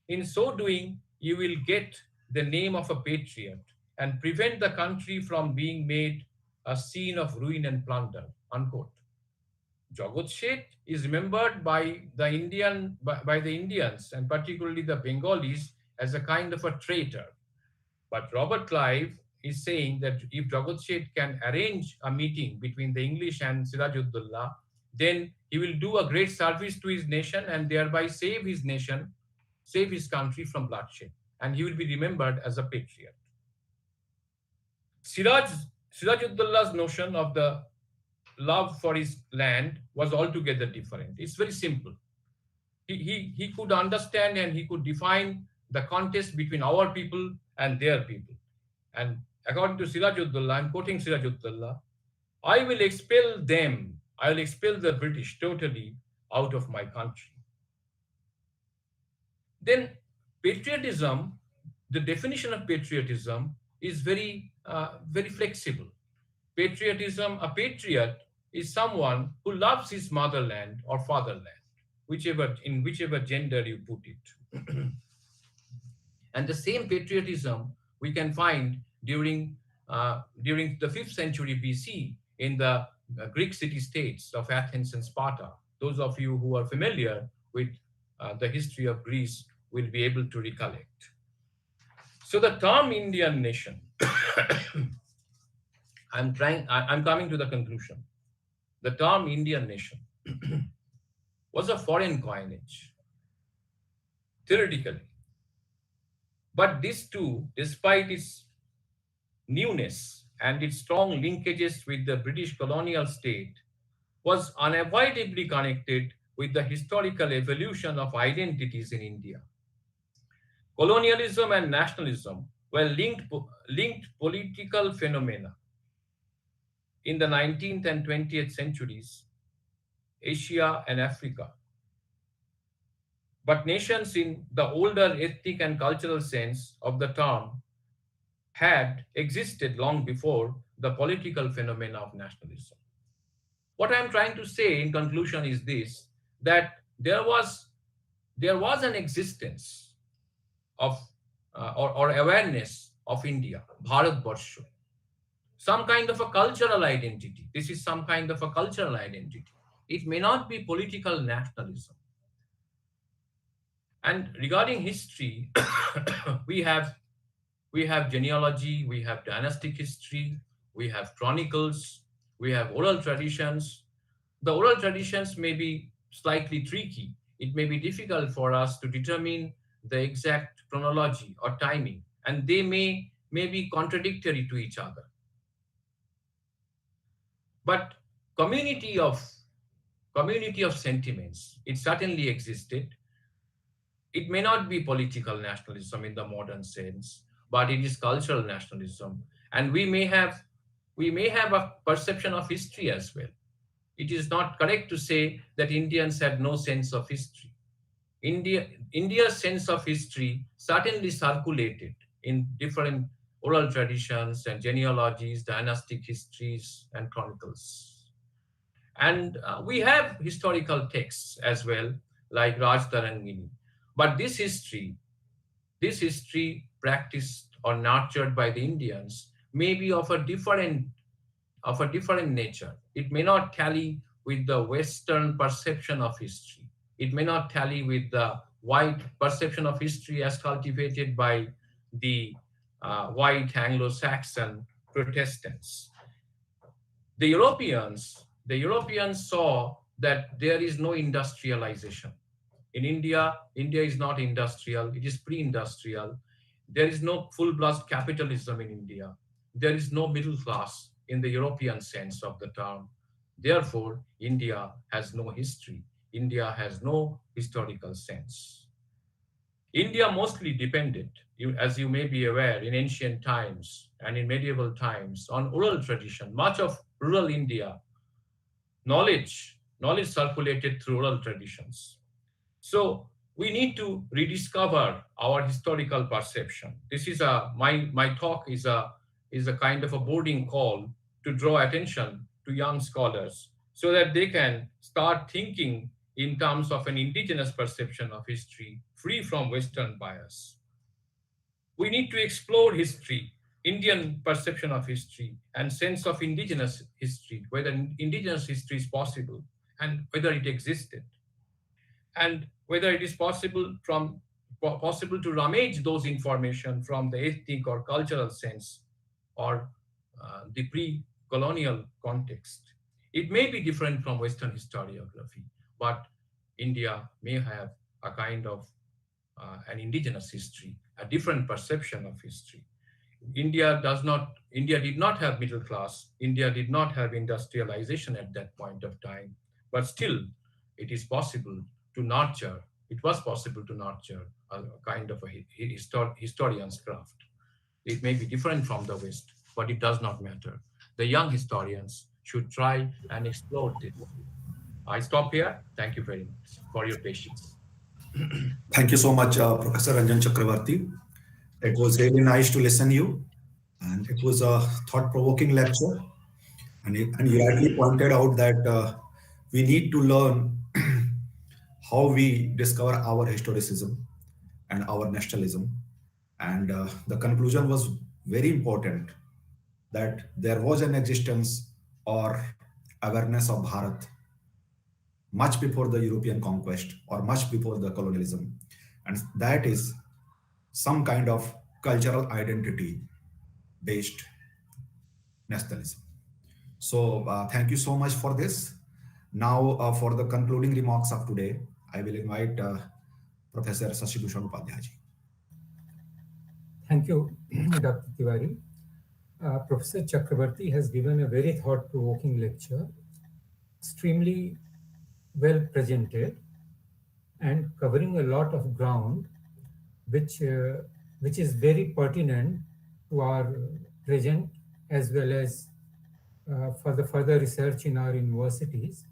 In so doing, you will get the name of a patriot and prevent the country from being made a scene of ruin and plunder. Unquote. Jagat Sheth is remembered by the Indians and particularly the Bengalis as a kind of a traitor. But Robert Clive is saying that if Jagat Sheth can arrange a meeting between the English and Sirajuddaulah, then he will do a great service to his nation and thereby save his nation, save his country from bloodshed. And he will be remembered as a patriot. Sirajuddaullah's notion of the love for his land was altogether different. It's very simple. He could understand and he could define the contest between our people and their people. And according to Sirajuddaulah, I'm quoting Sirajuddaulah, I will expel them, I will expel the British totally out of my country. Then patriotism, the definition of patriotism is very flexible. Patriotism, a patriot is someone who loves his motherland or fatherland, whichever gender you put it. And the same patriotism we can find during the 5th century BC in the Greek city-states of Athens and Sparta. Those of you who are familiar with the history of Greece will be able to recollect. So the term Indian nation, I'm coming to the conclusion. The term Indian nation was a foreign coinage, theoretically. But this too, despite its newness and its strong linkages with the British colonial state, was unavoidably connected with the historical evolution of identities in India. Colonialism and nationalism were linked political phenomena. In the 19th and 20th centuries, Asia and Africa. But nations in the older ethnic and cultural sense of the term had existed long before the political phenomena of nationalism. What I'm trying to say in conclusion is this, that there was an existence of or awareness of India, Bharat Barsha, some kind of a cultural identity. This is some kind of a cultural identity. It may not be political nationalism. And regarding history, we have genealogy, we have dynastic history, we have chronicles, we have oral traditions. The oral traditions may be slightly tricky. It may be difficult for us to determine the exact chronology or timing, and they may be contradictory to each other. But community of sentiments, it certainly existed. It may not be political nationalism in the modern sense, but it is cultural nationalism. And we may have a perception of history as well. It is not correct to say that Indians had no sense of history. India's sense of history certainly circulated in different oral traditions and genealogies, dynastic histories, and chronicles. And we have historical texts as well, like Raj Tarangini. But this history practiced or nurtured by the Indians may be of a different nature. It may not tally with the Western perception of history. It may not tally with the white perception of history as cultivated by the white Anglo-Saxon Protestants. The Europeans saw that there is no industrialization. In India, India is not industrial, it is pre-industrial. There is no full-blood capitalism in India. There is no middle class in the European sense of the term. Therefore, India has no history. India has no historical sense. India mostly depended, as you may be aware, in ancient times and in medieval times on oral tradition. Much of rural India, knowledge circulated through oral traditions. So we need to rediscover our historical perception. This is my talk is a kind of a boarding call to draw attention to young scholars so that they can start thinking in terms of an indigenous perception of history free from Western bias. We need to explore history, Indian perception of history, and sense of indigenous history, whether indigenous history is possible and whether it existed, and whether it is possible to rummage those information from the ethnic or cultural sense or the pre-colonial context. It may be different from Western historiography, but India may have a kind of an indigenous history, a different perception of history. India did not have middle class. India did not have industrialization at that point of time, but still it is possible to nurture, it was possible to nurture a kind of a historian's craft. It may be different from the West, but it does not matter. The young historians should try and explore this. I stop here. Thank you very much for your patience. Thank you so much, Professor Ranjan Chakravarti. It was really nice to listen to you, and it was a thought-provoking lecture. And you rightly pointed out that we need to learn how we discover our historicism and our nationalism. And the conclusion was very important, that there was an existence or awareness of Bharat much before the European conquest or much before the colonialism. And that is some kind of cultural identity based nationalism. So thank you so much for this. Now for the concluding remarks of today, I will invite Professor Sashibhushan Upadhyay ji. Thank you, Dr. Tiwari. Professor Chakravarti has given a very thought-provoking lecture, extremely well presented and covering a lot of ground, which is very pertinent to our present as well as for the further research in our universities.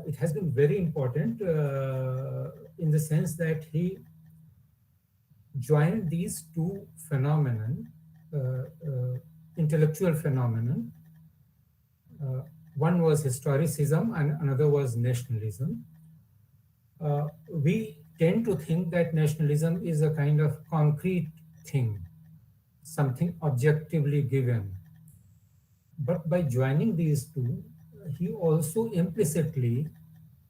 It has been very important in the sense that he joined these two phenomenon, intellectual phenomenon. One was historicism and another was nationalism. We tend to think that nationalism is a kind of concrete thing, something objectively given. But by joining these two, he also implicitly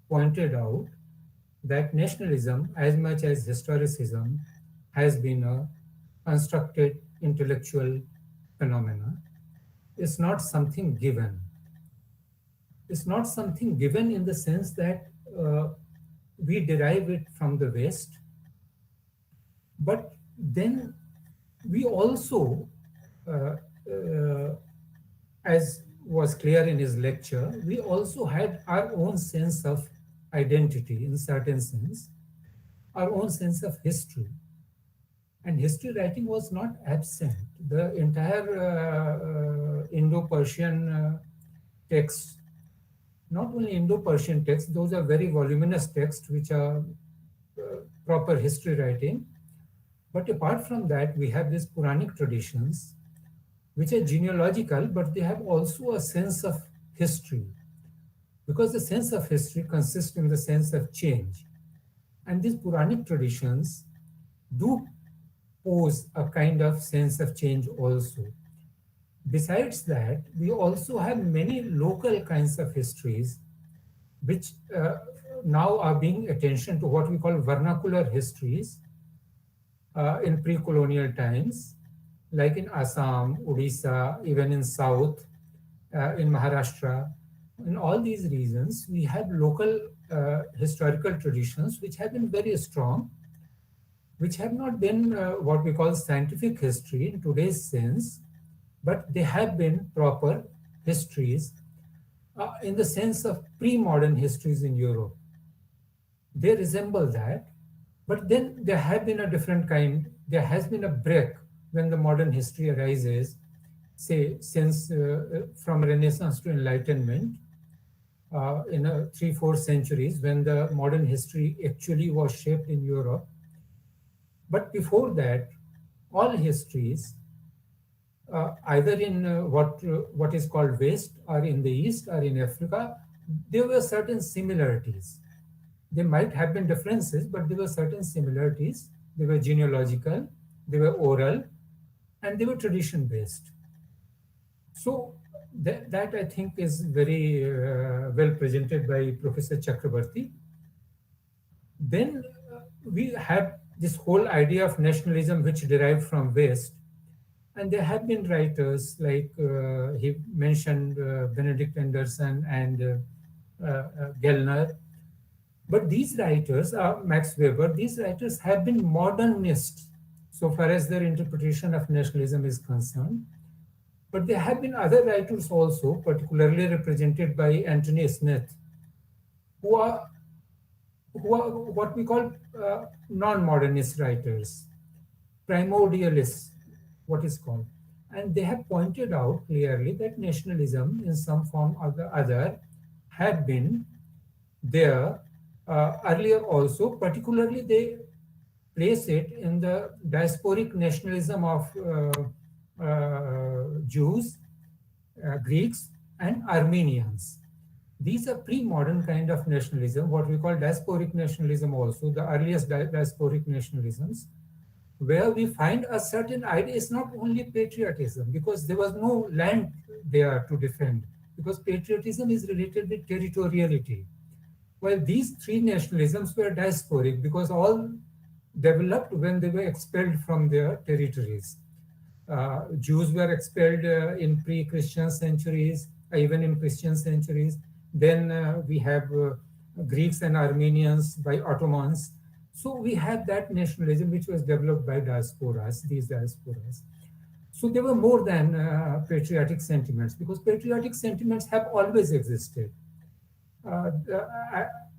pointed out that nationalism, as much as historicism, has been a constructed intellectual phenomena. It's not something given. It's not something given in the sense that we derive it from the West, but then we also, as was clear in his lecture, we also had our own sense of identity in certain sense. our own sense of history. And history writing was not absent. The entire Indo-Persian texts, not only Indo-Persian texts, those are very voluminous texts which are proper history writing. But apart from that, we have these Puranic traditions, which are genealogical, but they have also a sense of history. Because the sense of history consists in the sense of change. And these Puranic traditions do pose a kind of sense of change also. Besides that, we also have many local kinds of histories which now are being attention to what we call vernacular histories in pre-colonial times, like in Assam, Odisha, even in South, in Maharashtra. In all these regions, we have local historical traditions which have been very strong, which have not been what we call scientific history in today's sense, but they have been proper histories in the sense of pre-modern histories in Europe. They resemble that, but then there have been a different kind. There has been a break when the modern history arises, say, since from Renaissance to Enlightenment, in 3-4 centuries, when the modern history actually was shaped in Europe. But before that, all histories, either in what is called West or in the East or in Africa, there were certain similarities. There might have been differences, but there were certain similarities. They were genealogical, they were oral, and they were tradition-based. So that I think is very well presented by Professor Chakrabarti. Then we have this whole idea of nationalism which derived from West. And there have been writers like he mentioned Benedict Anderson and Gellner. But these writers, Max Weber, these writers have been modernists so far as their interpretation of nationalism is concerned. But there have been other writers also, particularly represented by Anthony Smith, who are what we call non-modernist writers, primordialists, what is called. And they have pointed out clearly that nationalism in some form or the other had been there earlier also. Particularly they place it in the diasporic nationalism of Jews, Greeks, and Armenians. These are pre-modern kind of nationalism, what we call diasporic nationalism also, the earliest diasporic nationalisms, where we find a certain idea. It's not only patriotism, because there was no land there to defend, because patriotism is related with territoriality. While these three nationalisms were diasporic, because all developed when they were expelled from their territories. Jews were expelled in pre-Christian centuries, even in Christian centuries. Then we have Greeks and Armenians by Ottomans. So we had that nationalism which was developed by diasporas, these diasporas. So they were more than patriotic sentiments, because patriotic sentiments have always existed.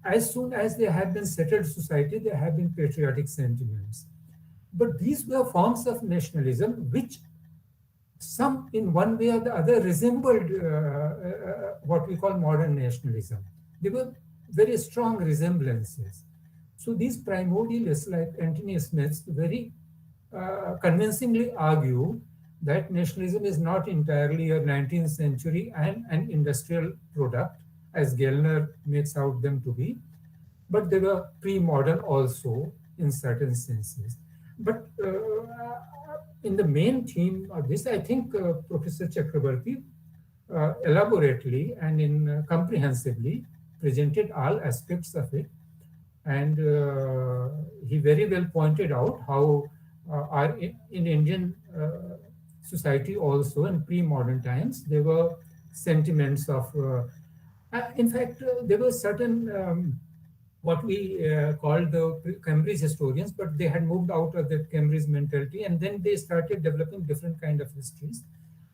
As soon as there have been settled society, there have been patriotic sentiments. But these were forms of nationalism which some in one way or the other resembled what we call modern nationalism. They were very strong resemblances. So these primordialists like Anthony Smith very convincingly argue that nationalism is not entirely a 19th century and an industrial product, as Gellner makes out them to be, but they were pre-modern also in certain senses. But in the main theme of this, I think Professor Chakrabarti elaborately and comprehensively presented all aspects of it. And he very well pointed out how in Indian society also in pre-modern times, there were sentiments of, in fact, there were certain what we called the Cambridge historians, but they had moved out of the Cambridge mentality, and then they started developing different kind of histories.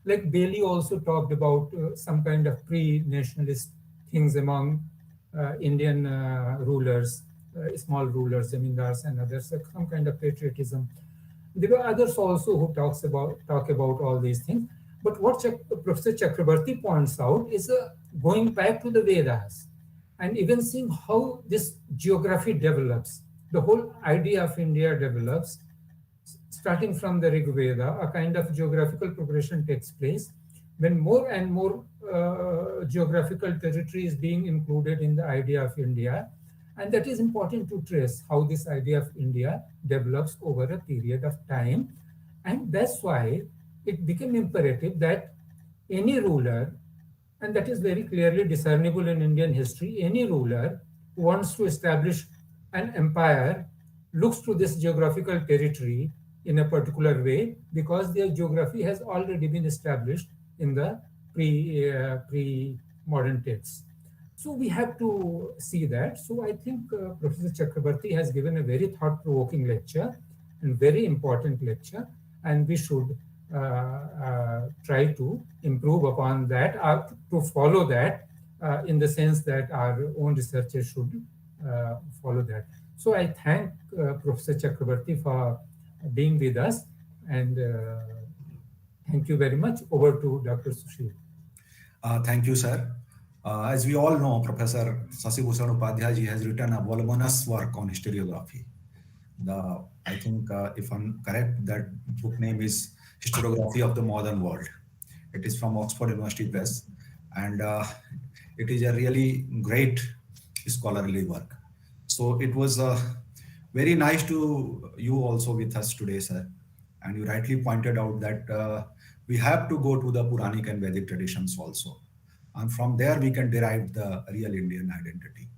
Like Bailey also talked about some kind of pre-nationalist things among Indian rulers, small rulers, zamindars and others, some kind of patriotism. There were others also who talk about all these things. But what Professor Chakrabarti points out is going back to the Vedas and even seeing how this geography develops. The whole idea of India develops starting from the Rig Veda. A kind of geographical progression takes place when more and more geographical territory is being included in the idea of India. And that is important to trace how this idea of India develops over a period of time. And that's why it became imperative that any ruler, and that is very clearly discernible in Indian history, any ruler who wants to establish an empire looks to this geographical territory in a particular way because their geography has already been established in the pre-modern texts. So we have to see that. So I think Professor Chakrabarti has given a very thought-provoking lecture and very important lecture, and we should try to improve upon that, to follow that in the sense that our own researchers should follow that. So I thank Professor Chakrabarti for being with us, and thank you very much. Over to Dr. Sushil. Thank you, sir. As we all know, Professor Sasibhushan Upadhyay ji has written a voluminous work on historiography. I think, if I'm correct, that book name is Historiography of the Modern World. It is from Oxford University Press, and it is a really great scholarly work. So it was very nice to you also with us today, sir. And you rightly pointed out that we have to go to the Puranic and Vedic traditions also. And from there, we can derive the real Indian identity.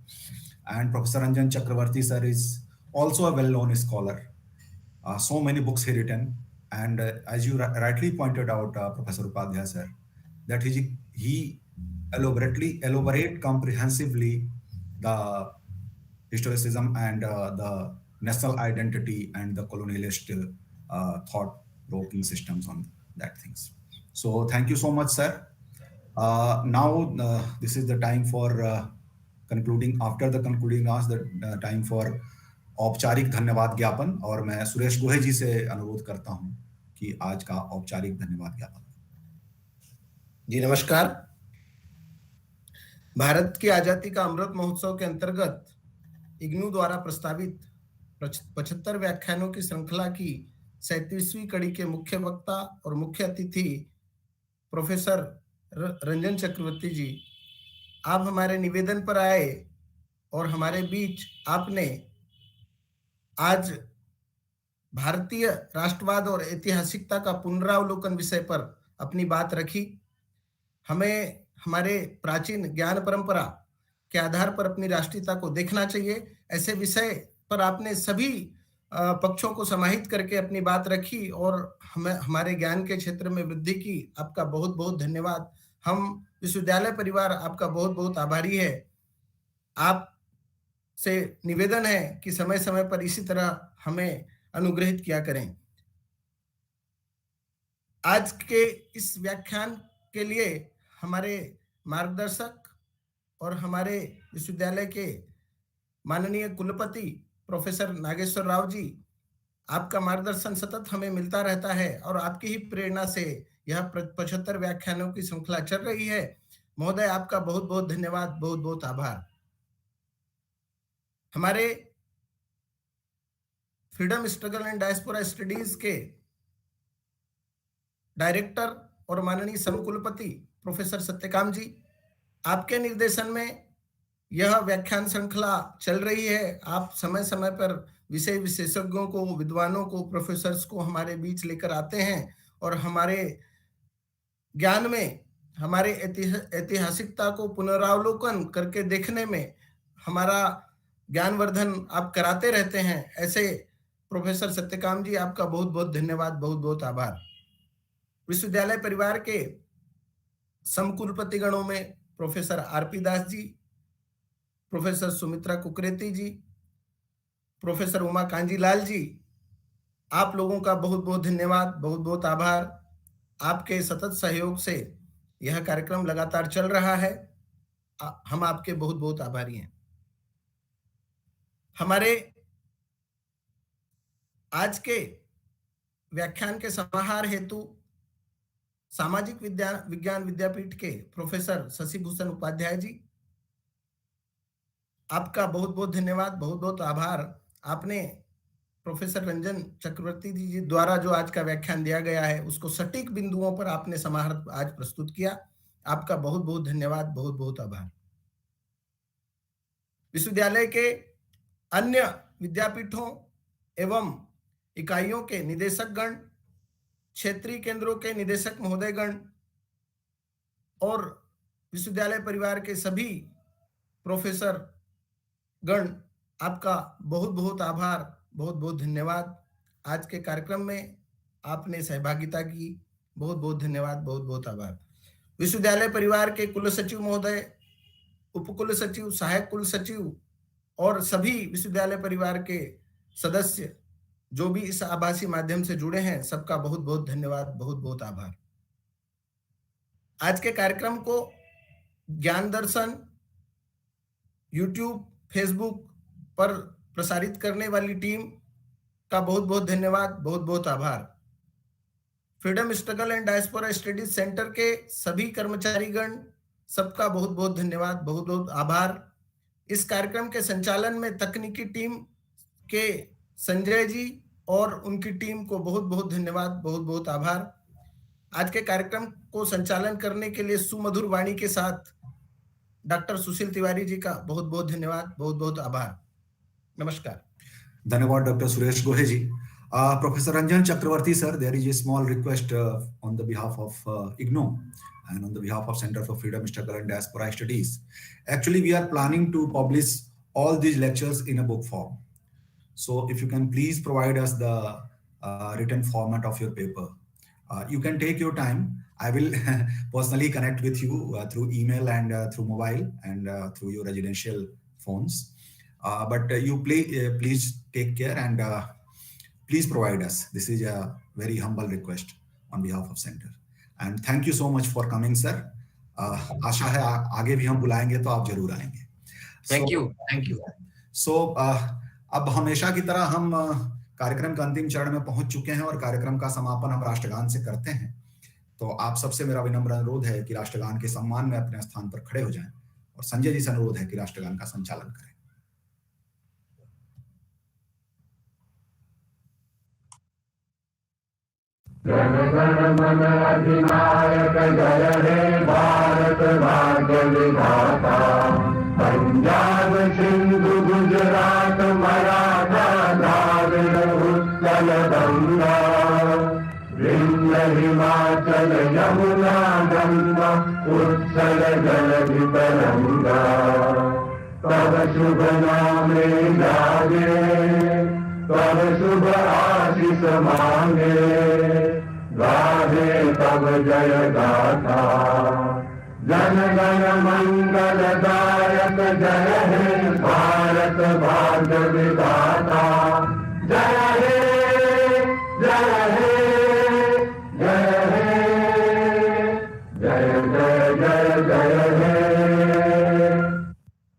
And Professor Ranjan Chakravarti, sir, is also a well-known scholar. So many books he written. And as you rightly pointed out, Professor Upadhyay, sir, that he elaborate comprehensively the historicism and the national identity and the colonialist thought-provoking systems on that things. So thank you so much, sir. Now this is the time for concluding. After the concluding us, the time for औपचारिक धन्यवाद ज्ञापन, और मैं सुरेश गोहे जी से अनुरोध करता हूं कि आज का औपचारिक धन्यवाद ज्ञापन। जी नमस्कार। भारत की आजादी का अमृत महोत्सव के अंतर्गत इग्नू द्वारा प्रस्तावित 75 व्याख्यानों की श्रृंखला की 37वीं कड़ी के मुख्य वक्ता और मुख्य अतिथि प्रोफेसर रंजन चक्रवर्ती जी, आप हमारे निवेदन पर आए और हमारे बीच आपने आज भारतीय राष्ट्रवाद और ऐतिहासिकता का पुनरावलोकन विषय पर अपनी बात रखी। हमें हमारे प्राचीन ज्ञान परंपरा के आधार पर अपनी राष्ट्रीयता को देखना चाहिए। ऐसे विषय पर आपने सभी पक्षों को समाहित करके अपनी बात रखी और हमें हमारे ज्ञान के क्षेत्र में वृद्धि की। आपका बहुत बहुत धन्यवाद। हम विश्वविद्यालय परिवार आपका बहुत बहुत आभारी है। आप से निवेदन है कि समय समय पर इसी तरह हमें अनुग्रहित किया करें। आज के इस व्याख्यान के लिए हमारे मार्गदर्शक और हमारे विश्वविद्यालय के माननीय कुलपति प्रोफेसर नागेश्वर राव जी, आपका मार्गदर्शन सतत हमें मिलता रहता है और आपकी ही प्रेरणा से यह 75 व्याख्यानों की श्रृंखला चल रही है। महोदय, आपका बहुत बहुत धन्यवाद, बहुत बहुत आभार। हमारे freedom struggle and diaspora studies के डायरेक्टर और माननीय समकुलपति प्रोफेसर सत्यकाम जी, आपके निर्देशन में यह व्याख्यान श्रृंखला चल रही है। आप समय समय पर विषय विशेषज्ञों को, विद्वानों को, प्रोफेसर्स को हमारे बीच लेकर आते हैं और हमारे ज्ञान में हमारे ऐतिहासिकता को पुनरावलोकन करके देखने में हमारा ज्ञानवर्धन आप कराते रहते हैं। ऐसे प्रोफेसर सत्यकाम जी, आपका बहुत बहुत धन्यवाद, बहुत बहुत आभार। विश्वविद्यालय परिवार के समकुलपति गणों में professor RP Das ji, professor Sumitra Kukreti जी, प्रोफेसर उमा कांजीलाल जी, आप लोगों का बहुत बहुत धन्यवाद, बहुत बहुत आभार। आपके सतत सहयोग से यह कार्यक्रम लगातार चल रहा है। हम आपके बहुत बहुत आभारी हैं। हमारे आज के व्याख्यान के समाहार हेतु सामाजिक विज्ञान विद्यापीठ के प्रोफेसर शशिभूषण उपाध्याय जी, आपका बहुत बहुत धन्यवाद, बहुत बहुत आभार। आपने प्रोफेसर रंजन चक्रवर्ती जी द्वारा जो आज का व्याख्यान दिया गया है उसको सटीक बिंदुओं पर आपने समाहर आज प्रस्तुत किया। आपका बहुत बहुत धन्यवाद, बहुत बहुत आभार। विश्वविद्यालय के अन्य विद्यापीठों एवं इकाइयों के निदेशकगण, क्षेत्रीय केंद्रों के निदेशक महोदयगण और विश्वविद्यालय परिवार के सभी प्रोफेसर गण, आपका बहुत बहुत आभार, बहुत बहुत धन्यवाद। आज के कार्यक्रम में आपने सहभागिता की, बहुत बहुत धन्यवाद, बहुत बहुत आभार। विश्वविद्यालय परिवार के कुल सचिव महोदय, उपकुल सचिव, सहायक कुल सचिव और सभी विश्वविद्यालय परिवार के सदस्य जो भी इस आभासी माध्यम से जुड़े हैं, सबका बहुत बहुत धन्यवाद, बहुत बहुत आभार। आज के कार्यक्रम को ज्ञान दर्शन, यूट्यूब, फेसबुक पर प्रसारित करने वाली टीम का बहुत बहुत धन्यवाद, बहुत बहुत आभार। Freedom struggle and diaspora studies centre के सभी कर्मचारीगण, सबका बहुत बहुत धन्यवाद, बहुत बहुत आभार। इस कार्यक्रम के संचालन में तकनीकी टीम के संजय जी और उनकी टीम को बहुत बहुत धन्यवाद, बहुत बहुत आभार। आज के कार्यक्रम को संचालन करने के लिए सुमधुर वाणी के साथ डॉक्टर सुशील तिवारी जी का बहुत बहुत धन्यवाद, बहुत बहुत आभार। नमस्कार। धन्यवाद डॉक्टर सुरेश गोहे जी। Professor Ranjan Chakravarti sir, there is a small request on the behalf of IGNOU and on the behalf of Center for Freedom, Struggle and Diaspora Studies. Actually, we are planning to publish all these lectures in a book form. So if you can please provide us the written format of your paper. You can take your time. I will personally connect with you through email and through mobile and through your residential phones. But you please take care and please provide us. This is a very humble request on behalf of Center. And thank you so much for coming, sir. आशा है आगे भी हम बुलाएंगे तो आप जरूर आएंगे। Thank you. So अब हमेशा की तरह हम कार्यक्रम के अंतिम चरण में पहुंच चुके हैं और कार्यक्रम का समापन हम राष्ट्रगान से करते हैं। तो आप सबसे मेरा विनम्र अनुरोध है कि राष्ट्रगान के सम्मान में अपने स्थान पर खड़े हो जाएं और संजय जी से अनुरोध है कि राष्ट्रगान का संचालन करें। जन गण मन अधिनायक जय हे भारत भाग्य विधाता, पंजाब सिंधु गुजरात मराठा द्राविड़ उत्कल गंगा, विंध्य हिमाचल यमुना गंगा उत्कल जलधि तरंगा, तब शुभ नामे जागे, तब शुभ आशीष मांगे, गाहे तब जय गाथा, जन गण मंगल दायक जय हे भारत भाग्य विधाता, जय हे